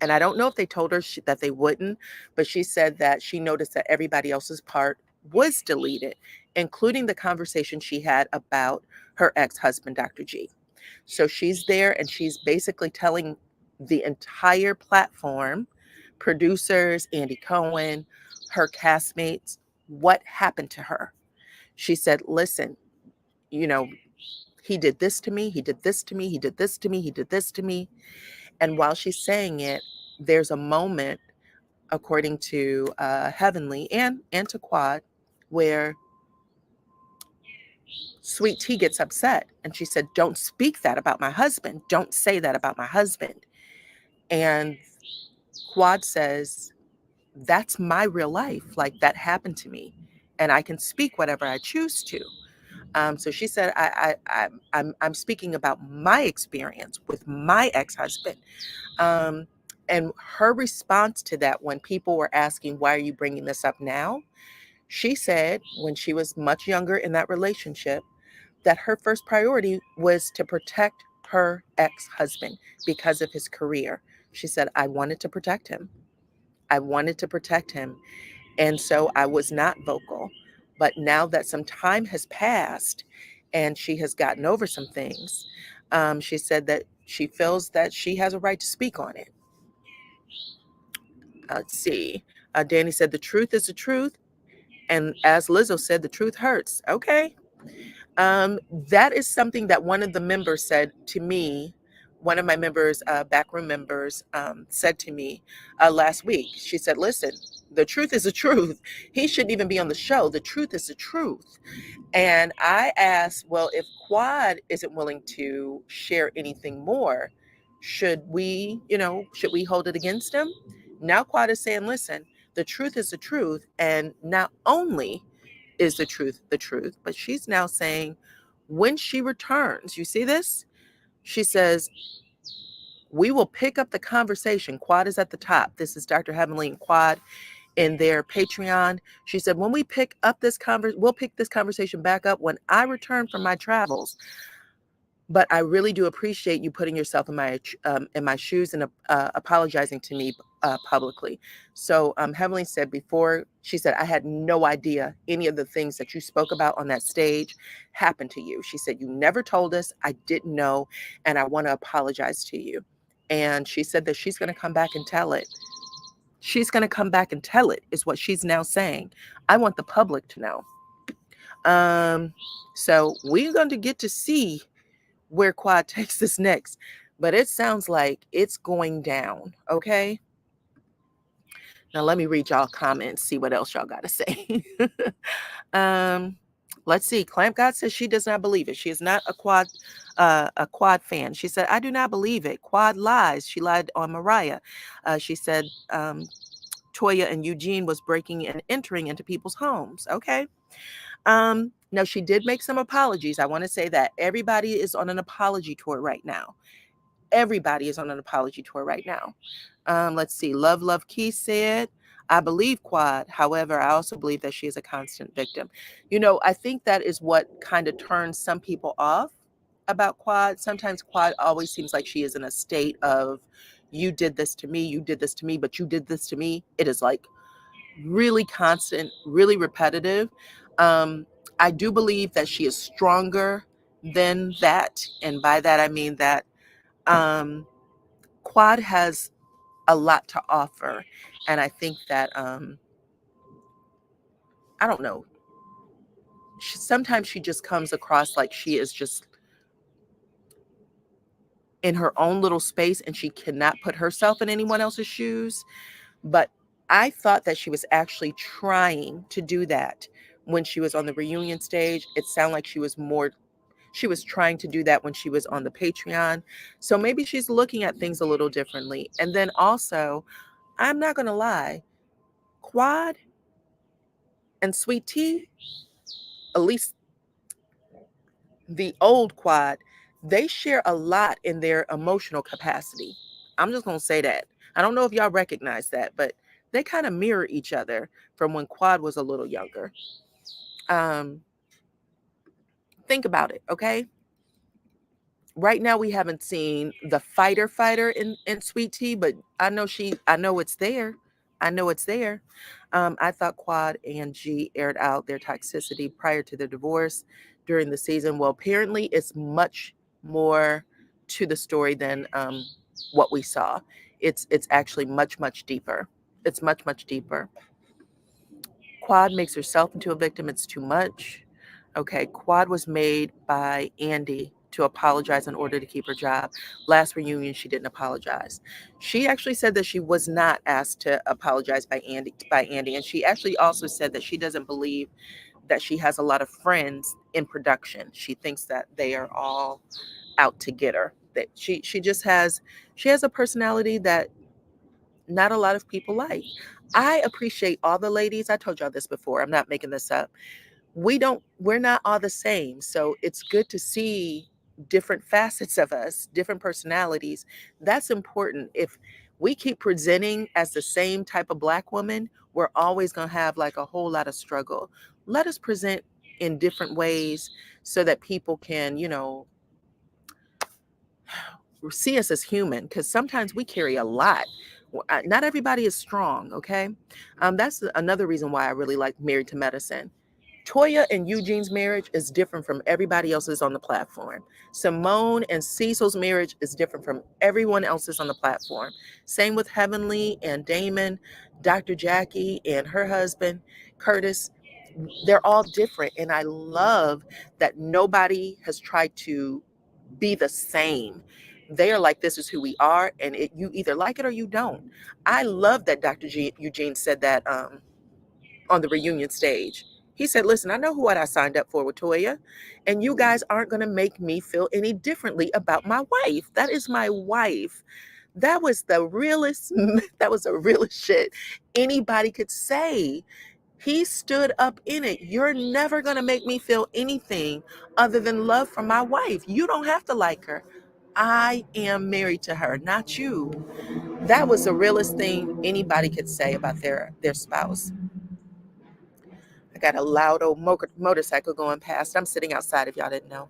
And I don't know if they told her that they wouldn't, but she said that she noticed that everybody else's part was deleted, including the conversation she had about her ex-husband, Dr. G. So she's there, and she's basically telling the entire platform, producers, Andy Cohen, her castmates, what happened to her. She said, listen, he did this to me, he did this to me, he did this to me, he did this to me. And while she's saying it, there's a moment, according to Heavenly and to Quad, where Sweet Tea gets upset. And she said, don't speak that about my husband. Don't say that about my husband. And Quad says, that's my real life. Like, that happened to me, and I can speak whatever I choose to. So she said, I'm speaking about my experience with my ex-husband. And her response to that, when people were asking, why are you bringing this up now? She said when she was much younger in that relationship, that her first priority was to protect her ex-husband because of his career. She said, I wanted to protect him. I wanted to protect him. And so I was not vocal. But now that some time has passed and she has gotten over some things, she said that she feels that she has a right to speak on it. Let's see. Danny said, the truth is the truth, And as Lizzo said, the truth hurts. Okay. That is something that one of the members said to me. One of my members, backroom members, said to me last week. She said, listen, the truth is the truth. He shouldn't even be on the show. The truth is the truth. And I asked, well, if Quad isn't willing to share anything more, should we hold it against him? Now Quad is saying, listen, the truth is the truth. And not only is the truth, but she's now saying when she returns, you see this? She says, we will pick up the conversation. Quad is at the top. This is Dr. Heavenly and Quad in their Patreon. She said, when we pick up we'll pick this conversation back up when I return from my travels. But I really do appreciate you putting yourself in my shoes and apologizing to me publicly. So Heavenly said before, she said, I had no idea any of the things that you spoke about on that stage happened to you. She said, you never told us. I didn't know. And I want to apologize to you. And she said that she's going to come back and tell it. She's going to come back and tell it, is what she's now saying. I want the public to know. So we're going to get to see where Quad takes this next. But it sounds like it's going down. Okay. Now let me read y'all comments, see what else y'all got to say. Let's see. Clamp God says she does not believe it. She is not a Quad fan. She said, I do not believe it. Quad lies. She lied on Mariah. She said Toya and Eugene was breaking and entering into people's homes. Okay. Now she did make some apologies. I want to say that everybody is on an apology tour right now. Everybody is on an apology tour right now. Let's see. Love Key said, I believe Quad. However, I also believe that she is a constant victim. I think that is what kind of turns some people off about Quad. Sometimes Quad always seems like she is in a state of, you did this to me, but you did this to me. It is like really constant, really repetitive. I do believe that she is stronger than that. And by that, I mean that Quad has a lot to offer. And I think that, I don't know, sometimes she just comes across like she is just in her own little space and she cannot put herself in anyone else's shoes. But I thought that she was actually trying to do that when she was on the reunion stage. It sounded like she was trying to do that when she was on the Patreon. So maybe she's looking at things a little differently. And then also, I'm not going to lie, Quad and Sweet Tea, at least the old Quad, they share a lot in their emotional capacity. I'm just going to say that. I don't know if y'all recognize that, but they kind of mirror each other from when Quad was a little younger. Think about it, okay? Right now we haven't seen the fighter in Sweet Tea, but I know it's there. I know it's there. I thought Quad and G aired out their toxicity prior to their divorce during the season. Well, apparently it's much more to the story than what we saw. It's actually much deeper. It's much deeper. Quad makes herself into a victim. It's too much. Okay, Quad was made by Andy to apologize in order to keep her job. Last reunion, she didn't apologize. She actually said that she was not asked to apologize by Andy, and she actually also said that she doesn't believe that she has a lot of friends in production. She thinks that they are all out to get her. That she has a personality that not a lot of people like. I appreciate all the ladies. I told y'all this before. I'm not making this up. We're not all the same. So it's good to see different facets of us, different personalities. That's important. If we keep presenting as the same type of Black woman, we're always going to have like a whole lot of struggle. Let us present in different ways so that people can, see us as human, because sometimes we carry a lot. Not everybody is strong, okay? That's another reason why I really like Married to Medicine. Toya and Eugene's marriage is different from everybody else's on the platform. Simone and Cecil's marriage is different from everyone else's on the platform. Same with Heavenly and Damon, Dr. Jackie and her husband, Curtis. They're all different. And I love that nobody has tried to be the same. They are like, this is who we are, and you either like it or you don't. I love that Eugene said that on the reunion stage. He said, listen, I know what I signed up for with Toya, and you guys aren't going to make me feel any differently about my wife. That is my wife. That was the realest, that was the realest shit anybody could say. He stood up in it. You're never going to make me feel anything other than love from my wife. You don't have to like her. I am married to her, not you. That was the realest thing anybody could say about their spouse. I got a loud old motorcycle going past. I'm sitting outside if y'all didn't know.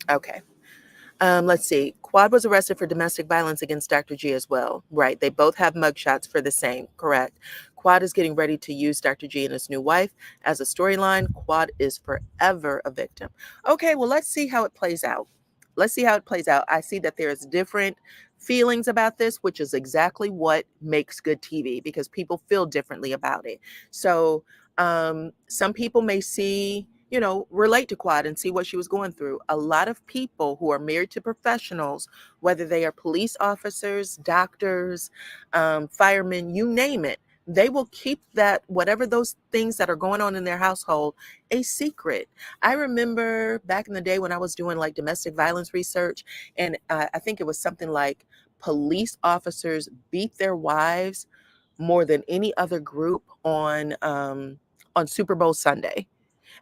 Okay. Let's see. Quad was arrested for domestic violence against Dr. G as well. Right. They both have mugshots for the same. Correct. Quad is getting ready to use Dr. G and his new wife as a storyline. Quad is forever a victim. Okay. Well, let's see how it plays out. Let's see how it plays out. I see that there's different feelings about this, which is exactly what makes good TV because people feel differently about it. So some people may see, relate to Quad and see what she was going through. A lot of people who are married to professionals, whether they are police officers, doctors, firemen, you name it, they will keep that, whatever those things that are going on in their household, a secret. I remember back in the day when I was doing like domestic violence research, and I think it was something like police officers beat their wives more than any other group on Super Bowl Sunday.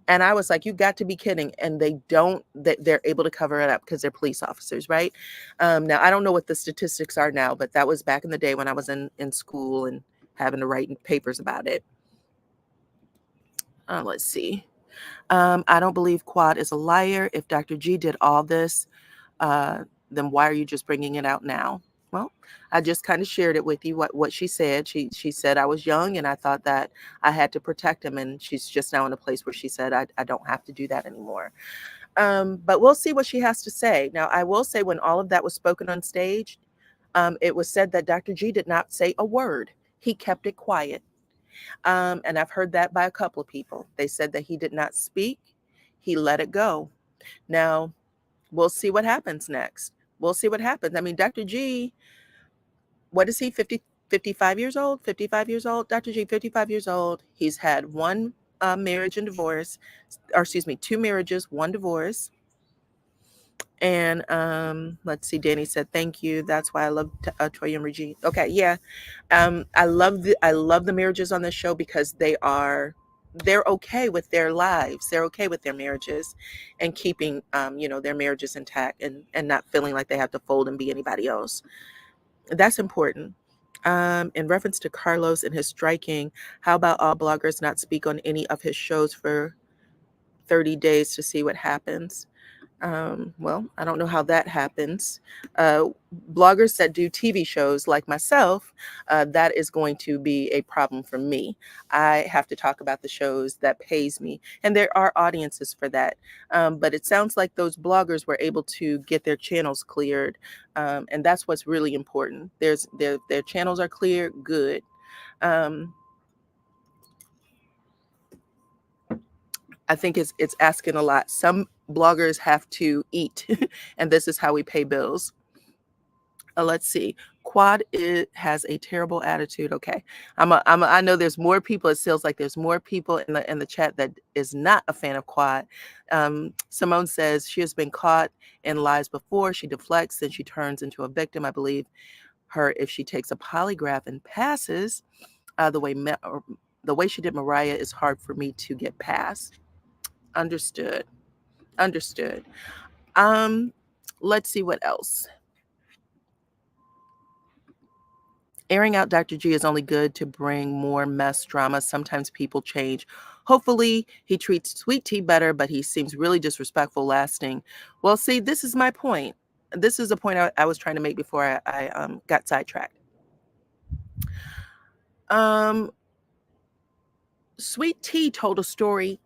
And I was like, you got to be kidding. And they're able to cover it up because they're police officers, right? Now, I don't know what the statistics are now, but that was back in the day when I was in school and having to write papers about it. Let's see. I don't believe Quad is a liar. If Dr. G did all this, then why are you just bringing it out now? Well, I just kind of shared it with you what she said. She said I was young and I thought that I had to protect him, and she's just now in a place where she said I don't have to do that anymore. But we'll see what she has to say. Now, I will say when all of that was spoken on stage, it was said that Dr. G did not say a word. He kept it quiet. And I've heard that by a couple of people. They said that he did not speak. He let it go. Now, we'll see what happens next. We'll see what happens. I mean, Dr. G, what is he, 50, 55 years old? 55 years old? Dr. G, 55 years old. He's had one marriage and divorce, or excuse me, two marriages, one divorce. And let's see, Danny said, thank you. That's why I love Toya and Regine. Okay, yeah. I love the marriages on this show because they're okay with their lives. They're okay with their marriages and keeping their marriages intact and not feeling like they have to fold and be anybody else. That's important. In reference to Carlos and his striking, how about all bloggers not speak on any of his shows for 30 days to see what happens? Well, I don't know how that happens. Bloggers that do TV shows like myself, that is going to be a problem for me. I have to talk about the shows that pays me, and there are audiences for that. But it sounds like those bloggers were able to get their channels cleared, and that's what's really important. Their channels are clear, good. I think it's asking a lot. Some bloggers have to eat, and this is how we pay bills. Let's see. Quad has a terrible attitude. Okay, I know there's more people. It feels like there's more people in the chat that is not a fan of Quad. Simone says she has been caught in lies before. She deflects, then she turns into a victim. I believe her if she takes a polygraph and passes. The way she did Mariah is hard for me to get past. Understood. Understood. Let's see what else. Airing out Dr. G is only good to bring more mess drama. Sometimes people change. Hopefully he treats Sweet Tea better, but he seems really disrespectful lasting. Well, see, this is my point. This is a point I was trying to make before I got sidetracked. Sweet Tea told a story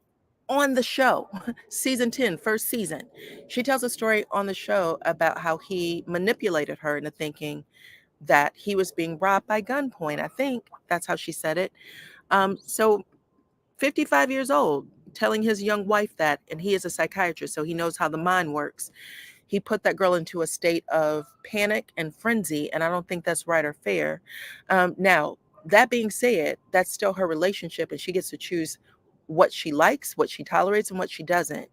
on the show, season 10, first season. She tells a story on the show about how he manipulated her into thinking that he was being robbed by gunpoint. I think that's how she said it. So 55 years old, telling his young wife that, and he is a psychiatrist, so he knows how the mind works. He put that girl into a state of panic and frenzy, and I don't think that's right or fair. Now, that being said, that's still her relationship, and she gets to choose what she likes, what she tolerates, and what she doesn't.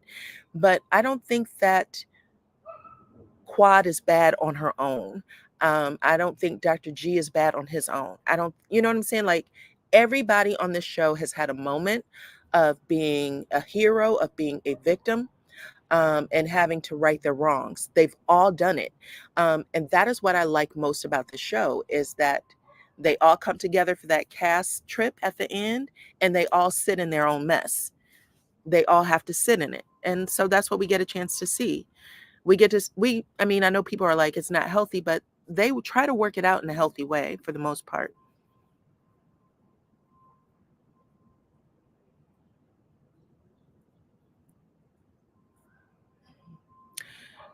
But I don't think that Quad is bad on her own. I don't think Dr. G is bad on his own. I don't, you know what I'm saying? Like, everybody on this show has had a moment of being a hero, of being a victim, and having to right their wrongs. They've all done it. And that is what I like most about the show is that they all come together for that cast trip at the end, and they all sit in their own mess. They all have to sit in it. And so that's what we get a chance to see. We get to, I mean, I know people are like, it's not healthy, but they would try to work it out in a healthy way for the most part.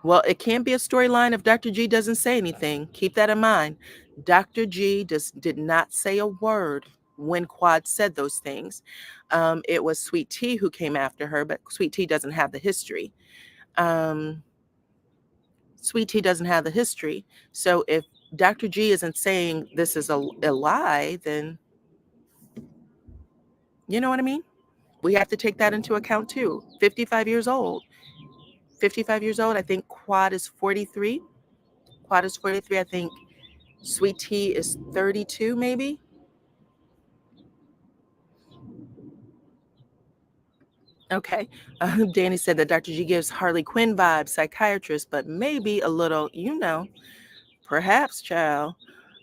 Well, it can't be a storyline if Dr. G doesn't say anything. Keep that in mind. Dr. G did not say a word when Quad said those things. It was Sweet Tea who came after her, but Sweet Tea doesn't have the history. Um, Sweet Tea doesn't have the history. So if Dr. G isn't saying this is a lie, then you know what I mean? We have to take that into account too. 55 years old. 55 years old. I think Quad is 43. Quad is 43. I think Sweet Tea is 32, maybe. Okay. Danny said that Dr. G gives Harley Quinn vibes, psychiatrist, but maybe a little, perhaps, child,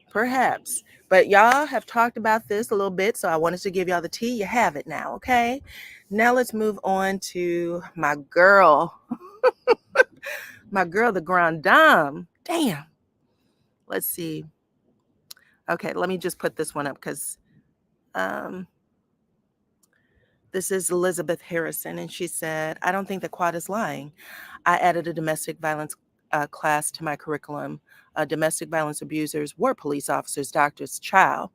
perhaps. But y'all have talked about this a little bit, so I wanted to give y'all the tea. You have it now, okay? Now let's move on to my girl. My girl, the Grand Dame. Damn. Let's see. Okay, let me just put this one up because um, this is Elizabeth Harrison, and she said, I don't think that Quad is lying. I added a domestic violence class to my curriculum. Domestic violence abusers were police officers, doctors, child,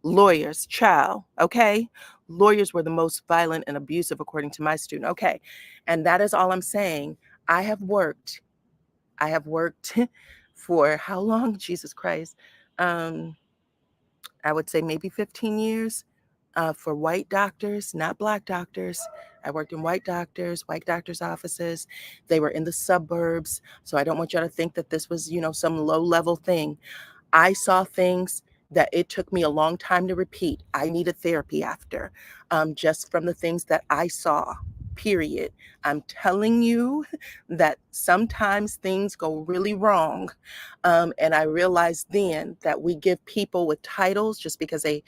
lawyers, child, okay? Lawyers were the most violent and abusive, according to my student, okay? And that is all I'm saying. I have worked for how long? Jesus Christ. Um, I would say maybe 15 years for white doctors, not black doctors. I worked in white doctors' offices. They were in the suburbs. So I don't want y'all to think that this was, some low level thing. I saw things that it took me a long time to repeat. I needed therapy after, just from the things that I saw, period. I'm telling you that sometimes things go really wrong. And I realized then that we give people with titles just because they,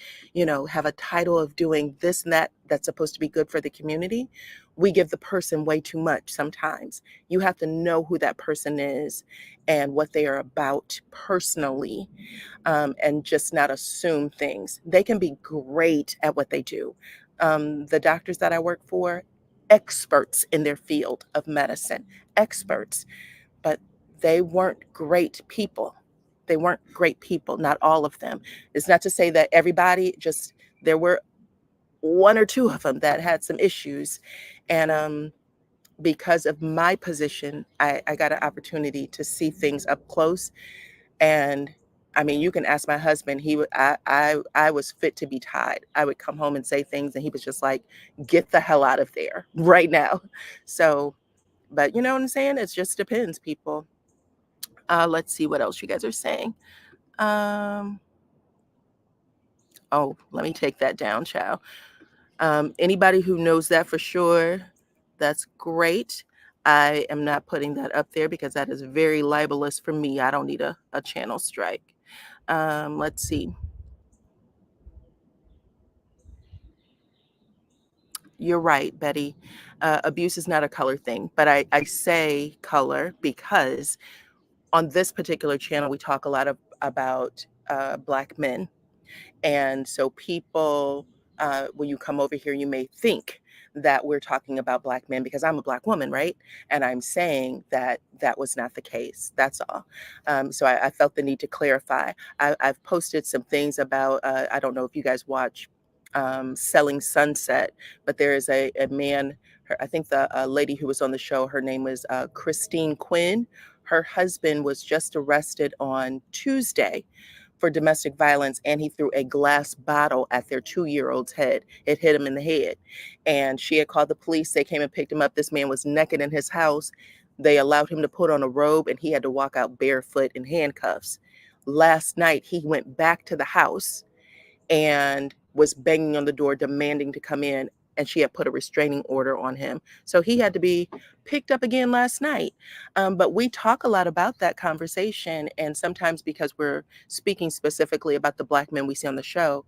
have a title of doing this and that that's supposed to be good for the community. We give the person way too much sometimes. You have to know who that person is and what they are about personally, and just not assume things. They can be great at what they do. The doctors that I work for, experts in their field of medicine, experts, but they weren't great people. They weren't great people, not all of them. It's not to say that everybody, just there were one or two of them that had some issues. And because of my position, I got an opportunity to see things up close. And I mean, you can ask my husband. He would, I was fit to be tied. I would come home and say things, and he was just like, "Get the hell out of there right now." So, but you know what I'm saying? It just depends, people. Let's see what else you guys are saying. Um, oh, let me take that down, child. Anybody who knows that for sure, that's great. I am not putting that up there because that is very libelous for me. I don't need a channel strike. Let's see. You're right, Betty. Abuse is not a color thing, but I say color because on this particular channel, we talk a lot about Black men. And so people when you come over here, you may think that we're talking about Black men because I'm a Black woman, right? And I'm saying that that was not the case. That's all. So I felt the need to clarify. I've posted some things about, I don't know if you guys watch Selling Sunset, but there is a man, I think the lady who was on the show, her name was Christine Quinn. Her husband was just arrested on Tuesday for domestic violence, and he threw a glass bottle at their 2-year-old's head. It hit him in the head. And she had called the police. They came and picked him up. This man was naked in his house. They allowed him to put on a robe, and he had to walk out barefoot in handcuffs. Last night, he went back to the house and was banging on the door, demanding to come in. And she had put a restraining order on him. So he had to be picked up again last night. But we talk a lot about that conversation. And sometimes because we're speaking specifically about the Black men we see on the show,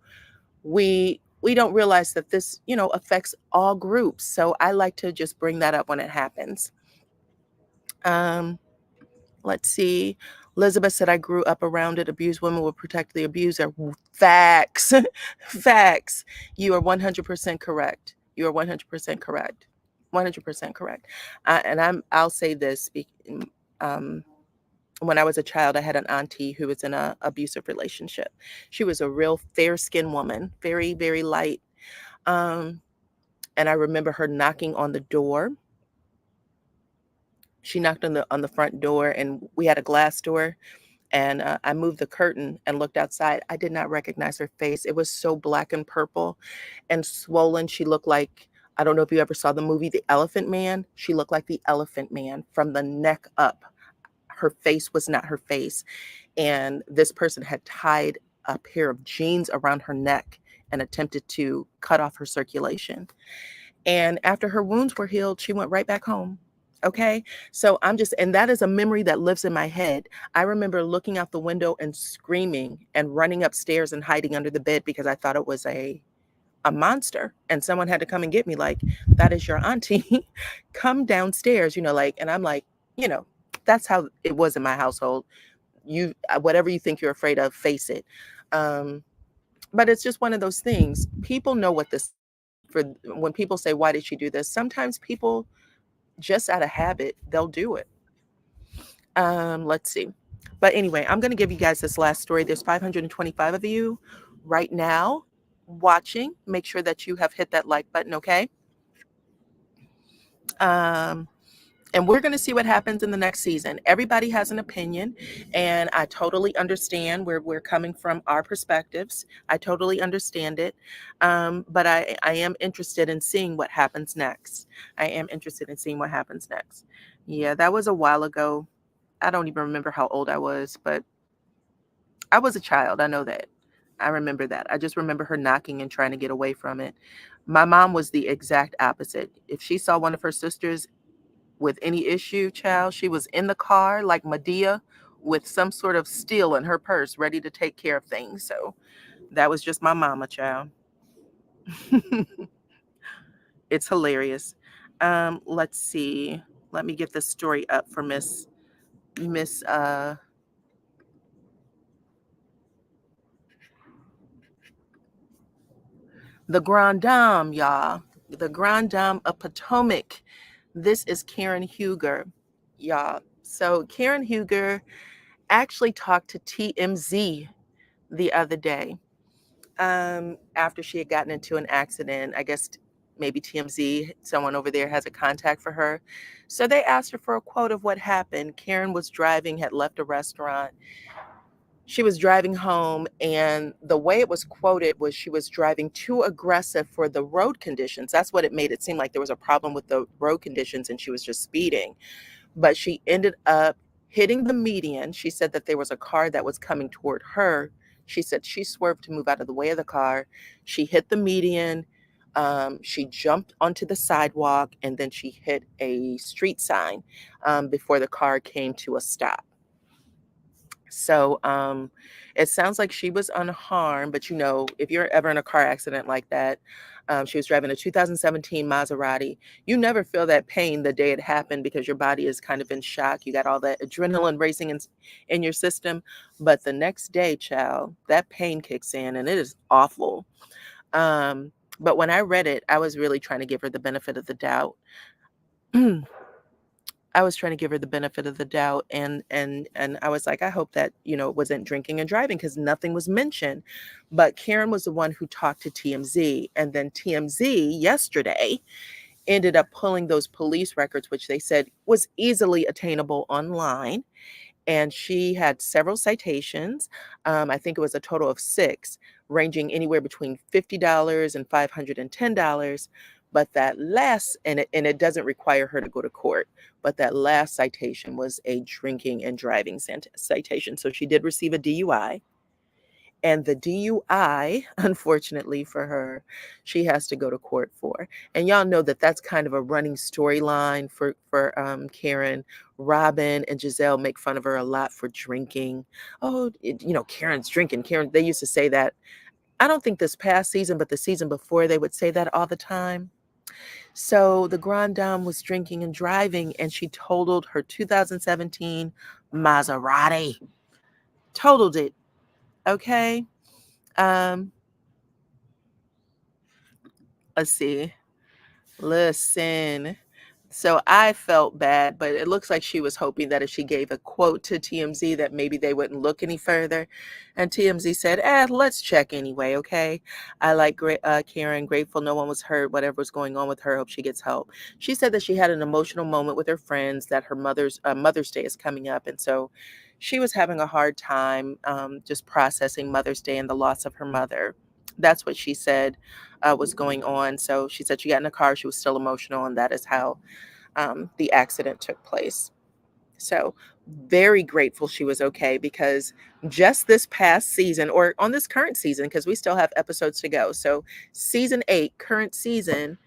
we don't realize that this, affects all groups. So I like to just bring that up when it happens. Um, Let's see. Elizabeth said, I grew up around it. Abused women will protect the abuser. Facts. Facts. You are 100% correct. You are 100% correct. 100% correct. And I'll say this. Um, when I was a child, I had an auntie who was in an abusive relationship. She was a real fair-skinned woman, very, very light. Um, and I remember her knocking on the door. She knocked on the front door, and we had a glass door. And I moved the curtain and looked outside. I did not recognize her face. It was so black and purple and swollen. She looked like, I don't know if you ever saw the movie The Elephant Man. She looked like the Elephant Man from the neck up. Her face was not her face. And this person had tied a pair of jeans around her neck and attempted to cut off her circulation. And after her wounds were healed, she went right back home. Okay. So and that is a memory that lives in my head. I remember looking out the window and screaming and running upstairs and hiding under the bed because I thought it was a monster. And someone had to come and get me, like, that is your auntie. Come downstairs, and I'm like, that's how it was in my household. Whatever you think you're afraid of, face it. But it's just one of those things. People know what this, for when people say, why did she do this? Sometimes people, just out of habit, they'll do it. Let's see. But anyway, I'm going to give you guys this last story. There's 525 of you right now watching. Make sure that you have hit that like button, okay? And we're going to see what happens in the next season. Everybody has an opinion, and I totally understand where we're coming from, our perspectives. I totally understand it. But I am interested in seeing what happens next. I am interested in seeing what happens next. Yeah, that was a while ago. I don't even remember how old I was, but I was a child. I know that. I remember that. I just remember her knocking and trying to get away from it. My mom was the exact opposite. If she saw one of her sisters with any issue, child, she was in the car like Medea with some sort of steel in her purse, ready to take care of things. So that was just my mama, child. It's hilarious. Let's see. Let me get this story up for Miss the Grand Dame, y'all. The Grand Dame of Potomac. This is Karen Huger, y'all. So Karen Huger actually talked to TMZ the other day, after she had gotten into an accident. I guess maybe TMZ, someone over there has a contact for her. So they asked her for a quote of what happened. Karen was driving, had left a restaurant. She was driving home, and the way it was quoted was she was driving too aggressive for the road conditions. That's what it made it seem like. There was a problem with the road conditions and she was just speeding. But she ended up hitting the median. She said that there was a car that was coming toward her. She said she swerved to move out of the way of the car. She hit the median. She jumped onto the sidewalk, and then she hit a street sign before the car came to a stop. So it sounds like she was unharmed, but if you're ever in a car accident like that, she was driving a 2017 Maserati. You never feel that pain the day it happened because your body is kind of in shock. You got all that adrenaline racing in your system. But the next day, child, that pain kicks in and it is awful. But when I read it, I was really trying to give her the benefit of the doubt. I was trying to give her the benefit of the doubt, and I was like, I hope that, it wasn't drinking and driving, because nothing was mentioned. But Karen was the one who talked to TMZ, and then TMZ yesterday ended up pulling those police records, which they said was easily attainable online. And she had several citations. I think it was a total of six, ranging anywhere between $50 and $510. But that last, and it doesn't require her to go to court, but that last citation was a drinking and driving citation. So she did receive a DUI. And the DUI, unfortunately for her, she has to go to court for. And y'all know that that's kind of a running storyline for Karen. Robin and Giselle make fun of her a lot for drinking. Oh, Karen's drinking. Karen, they used to say that. I don't think this past season, but the season before, they would say that all the time. So the Grand Dame was drinking and driving, and she totaled her 2017 Maserati. Totaled it. Okay. Um, let's see. Listen. So I felt bad, but it looks like she was hoping that if she gave a quote to TMZ that maybe they wouldn't look any further. And TMZ said, let's check anyway, okay? I like Karen, grateful no one was hurt, whatever was going on with her, hope she gets help. She said that she had an emotional moment with her friends, that her Mother's Day is coming up. And so she was having a hard time just processing Mother's Day and the loss of her mother. That's what she said was going on. So she said she got in the car, she was still emotional, and that is how the accident took place. So very grateful she was okay, because just this past season, or on this current season, because we still have episodes to go. So season 8, current season,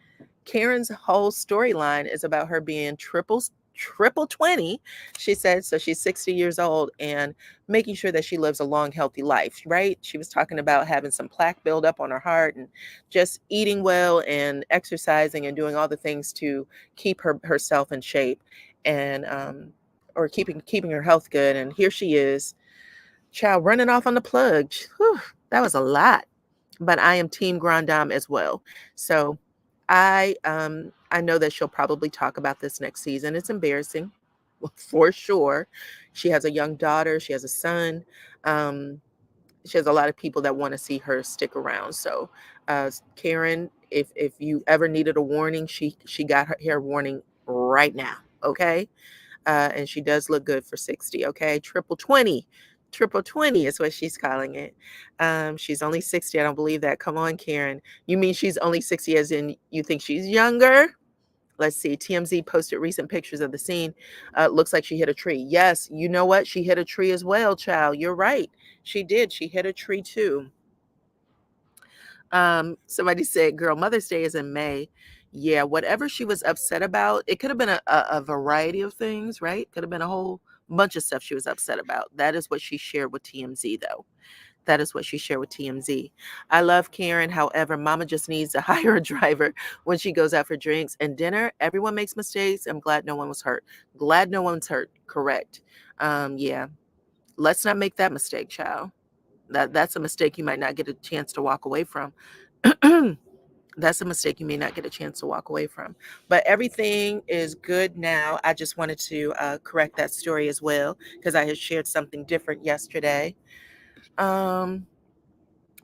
Karen's whole storyline is about her being triple 20. She said, so she's 60 years old, and making sure that she lives a long, healthy life, right? She was talking about having some plaque build up on her heart, and just eating well and exercising and doing all the things to keep herself in shape, and or keeping her health good. And here she is, child, running off on the plug. Whew, that was a lot. But I am team Grand Dame as well. So I know that she'll probably talk about this next season. It's embarrassing, for sure. She has a young daughter, she has a son. Um, she has a lot of people that want to see her stick around. So Karen, if you ever needed a warning, she got her warning right now. Okay. And she does look good for 60. Okay. Triple 20 is what she's calling it. She's only 60. I don't believe that. Come on, Karen. You mean she's only 60 as in you think she's younger? Let's see. TMZ posted recent pictures of the scene. Looks like she hit a tree. Yes, you know what? She hit a tree as well, child. You're right. She did. She hit a tree too. Somebody said, girl, Mother's Day is in May. Yeah, whatever she was upset about, it could have been a variety of things, right? Could have been a whole bunch of stuff she was upset about. That is what she shared with TMZ, though. That is what she shared with TMZ. I love Karen. However, mama just needs to hire a driver when she goes out for drinks and dinner. Everyone makes mistakes. I'm glad no one was hurt. Glad no one's hurt. Correct. Yeah. Let's not make that mistake, child. That's a mistake you might not get a chance to walk away from. That's a mistake you may not get a chance to walk away from. But everything is good now. I just wanted to correct that story as well, because I had shared something different yesterday. Um,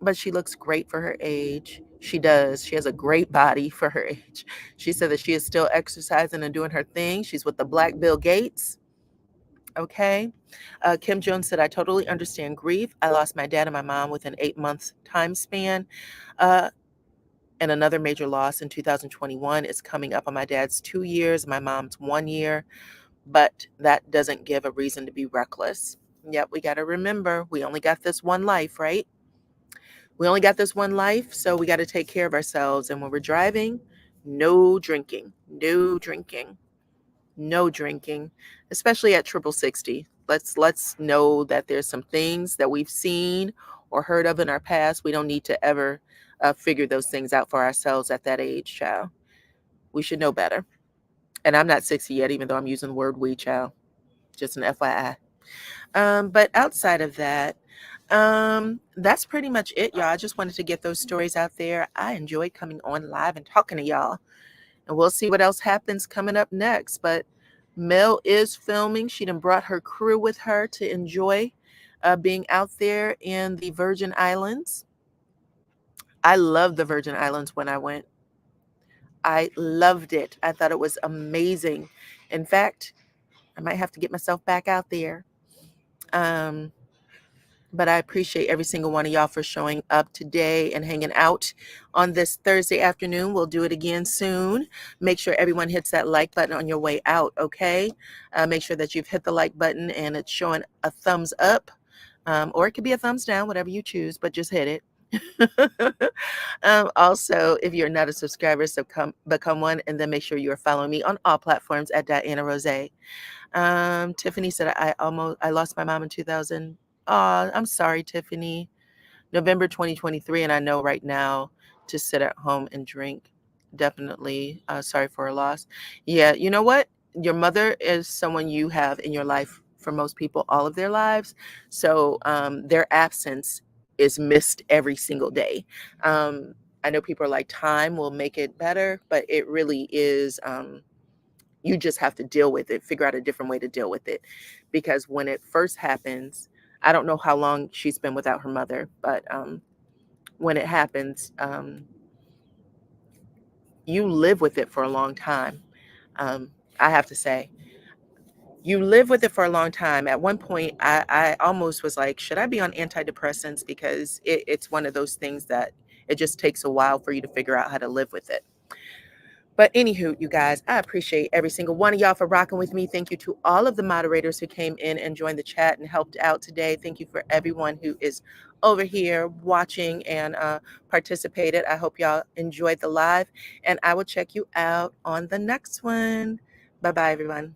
but she looks great for her age. She does. She has a great body for her age. She said that she is still exercising and doing her thing. She's with the Black Bill Gates. Okay. Kim Jones said, I totally understand grief. I lost my dad and my mom within 8 months time span. Uh, and another major loss in 2021 is coming up on my dad's 2 years, my mom's 1 year. But that doesn't give a reason to be reckless. Yep, we got to remember we only got this one life, right? We only got this one life, so we got to take care of ourselves. And when we're driving, no drinking, no drinking, no drinking, especially at triple 60. Let's know that there's some things that we've seen or heard of in our past. We don't need to ever figure those things out for ourselves at that age, child. We should know better. And I'm not 60 yet, even though I'm using the word we, child. Just an FYI. But outside of that, That's pretty much it, y'all. I just wanted to get those stories out there. I enjoyed coming on live and talking to y'all. And we'll see what else happens coming up next. But Mel is filming. She done brought her crew with her to enjoy being out there in the Virgin Islands. I loved the Virgin Islands when I went. I loved it. I thought it was amazing. In fact, I might have to get myself back out there. Um, but I appreciate every single one of y'all for showing up today and hanging out on this Thursday afternoon. We'll do it again soon. Make sure everyone hits that like button on your way out, okay? Make sure that you've hit the like button and it's showing a thumbs up, or it could be a thumbs down, whatever you choose, but just hit it. Also, if you're not a subscriber, so become one, and then make sure you are following me on all platforms at Dyana Rozay. Tiffany said I lost my mom in 2000. Oh, I'm sorry, Tiffany. November 2023, and I know right now to sit at home and drink. Definitely sorry for her loss. Yeah, you know what? Your mother is someone you have in your life for most people all of their lives. So their absence is missed every single day. I know people are like, time will make it better, but it really is. You just have to deal with it, figure out a different way to deal with it. Because when it first happens, I don't know how long she's been without her mother, but when it happens, you live with it for a long time. I have to say, you live with it for a long time. At one point, I almost was like, should I be on antidepressants? Because it's one of those things that it just takes a while for you to figure out how to live with it. But anywho, you guys, I appreciate every single one of y'all for rocking with me. Thank you to all of the moderators who came in and joined the chat and helped out today. Thank you for everyone who is over here watching and participated. I hope y'all enjoyed the live, and I will check you out on the next one. Bye-bye, everyone.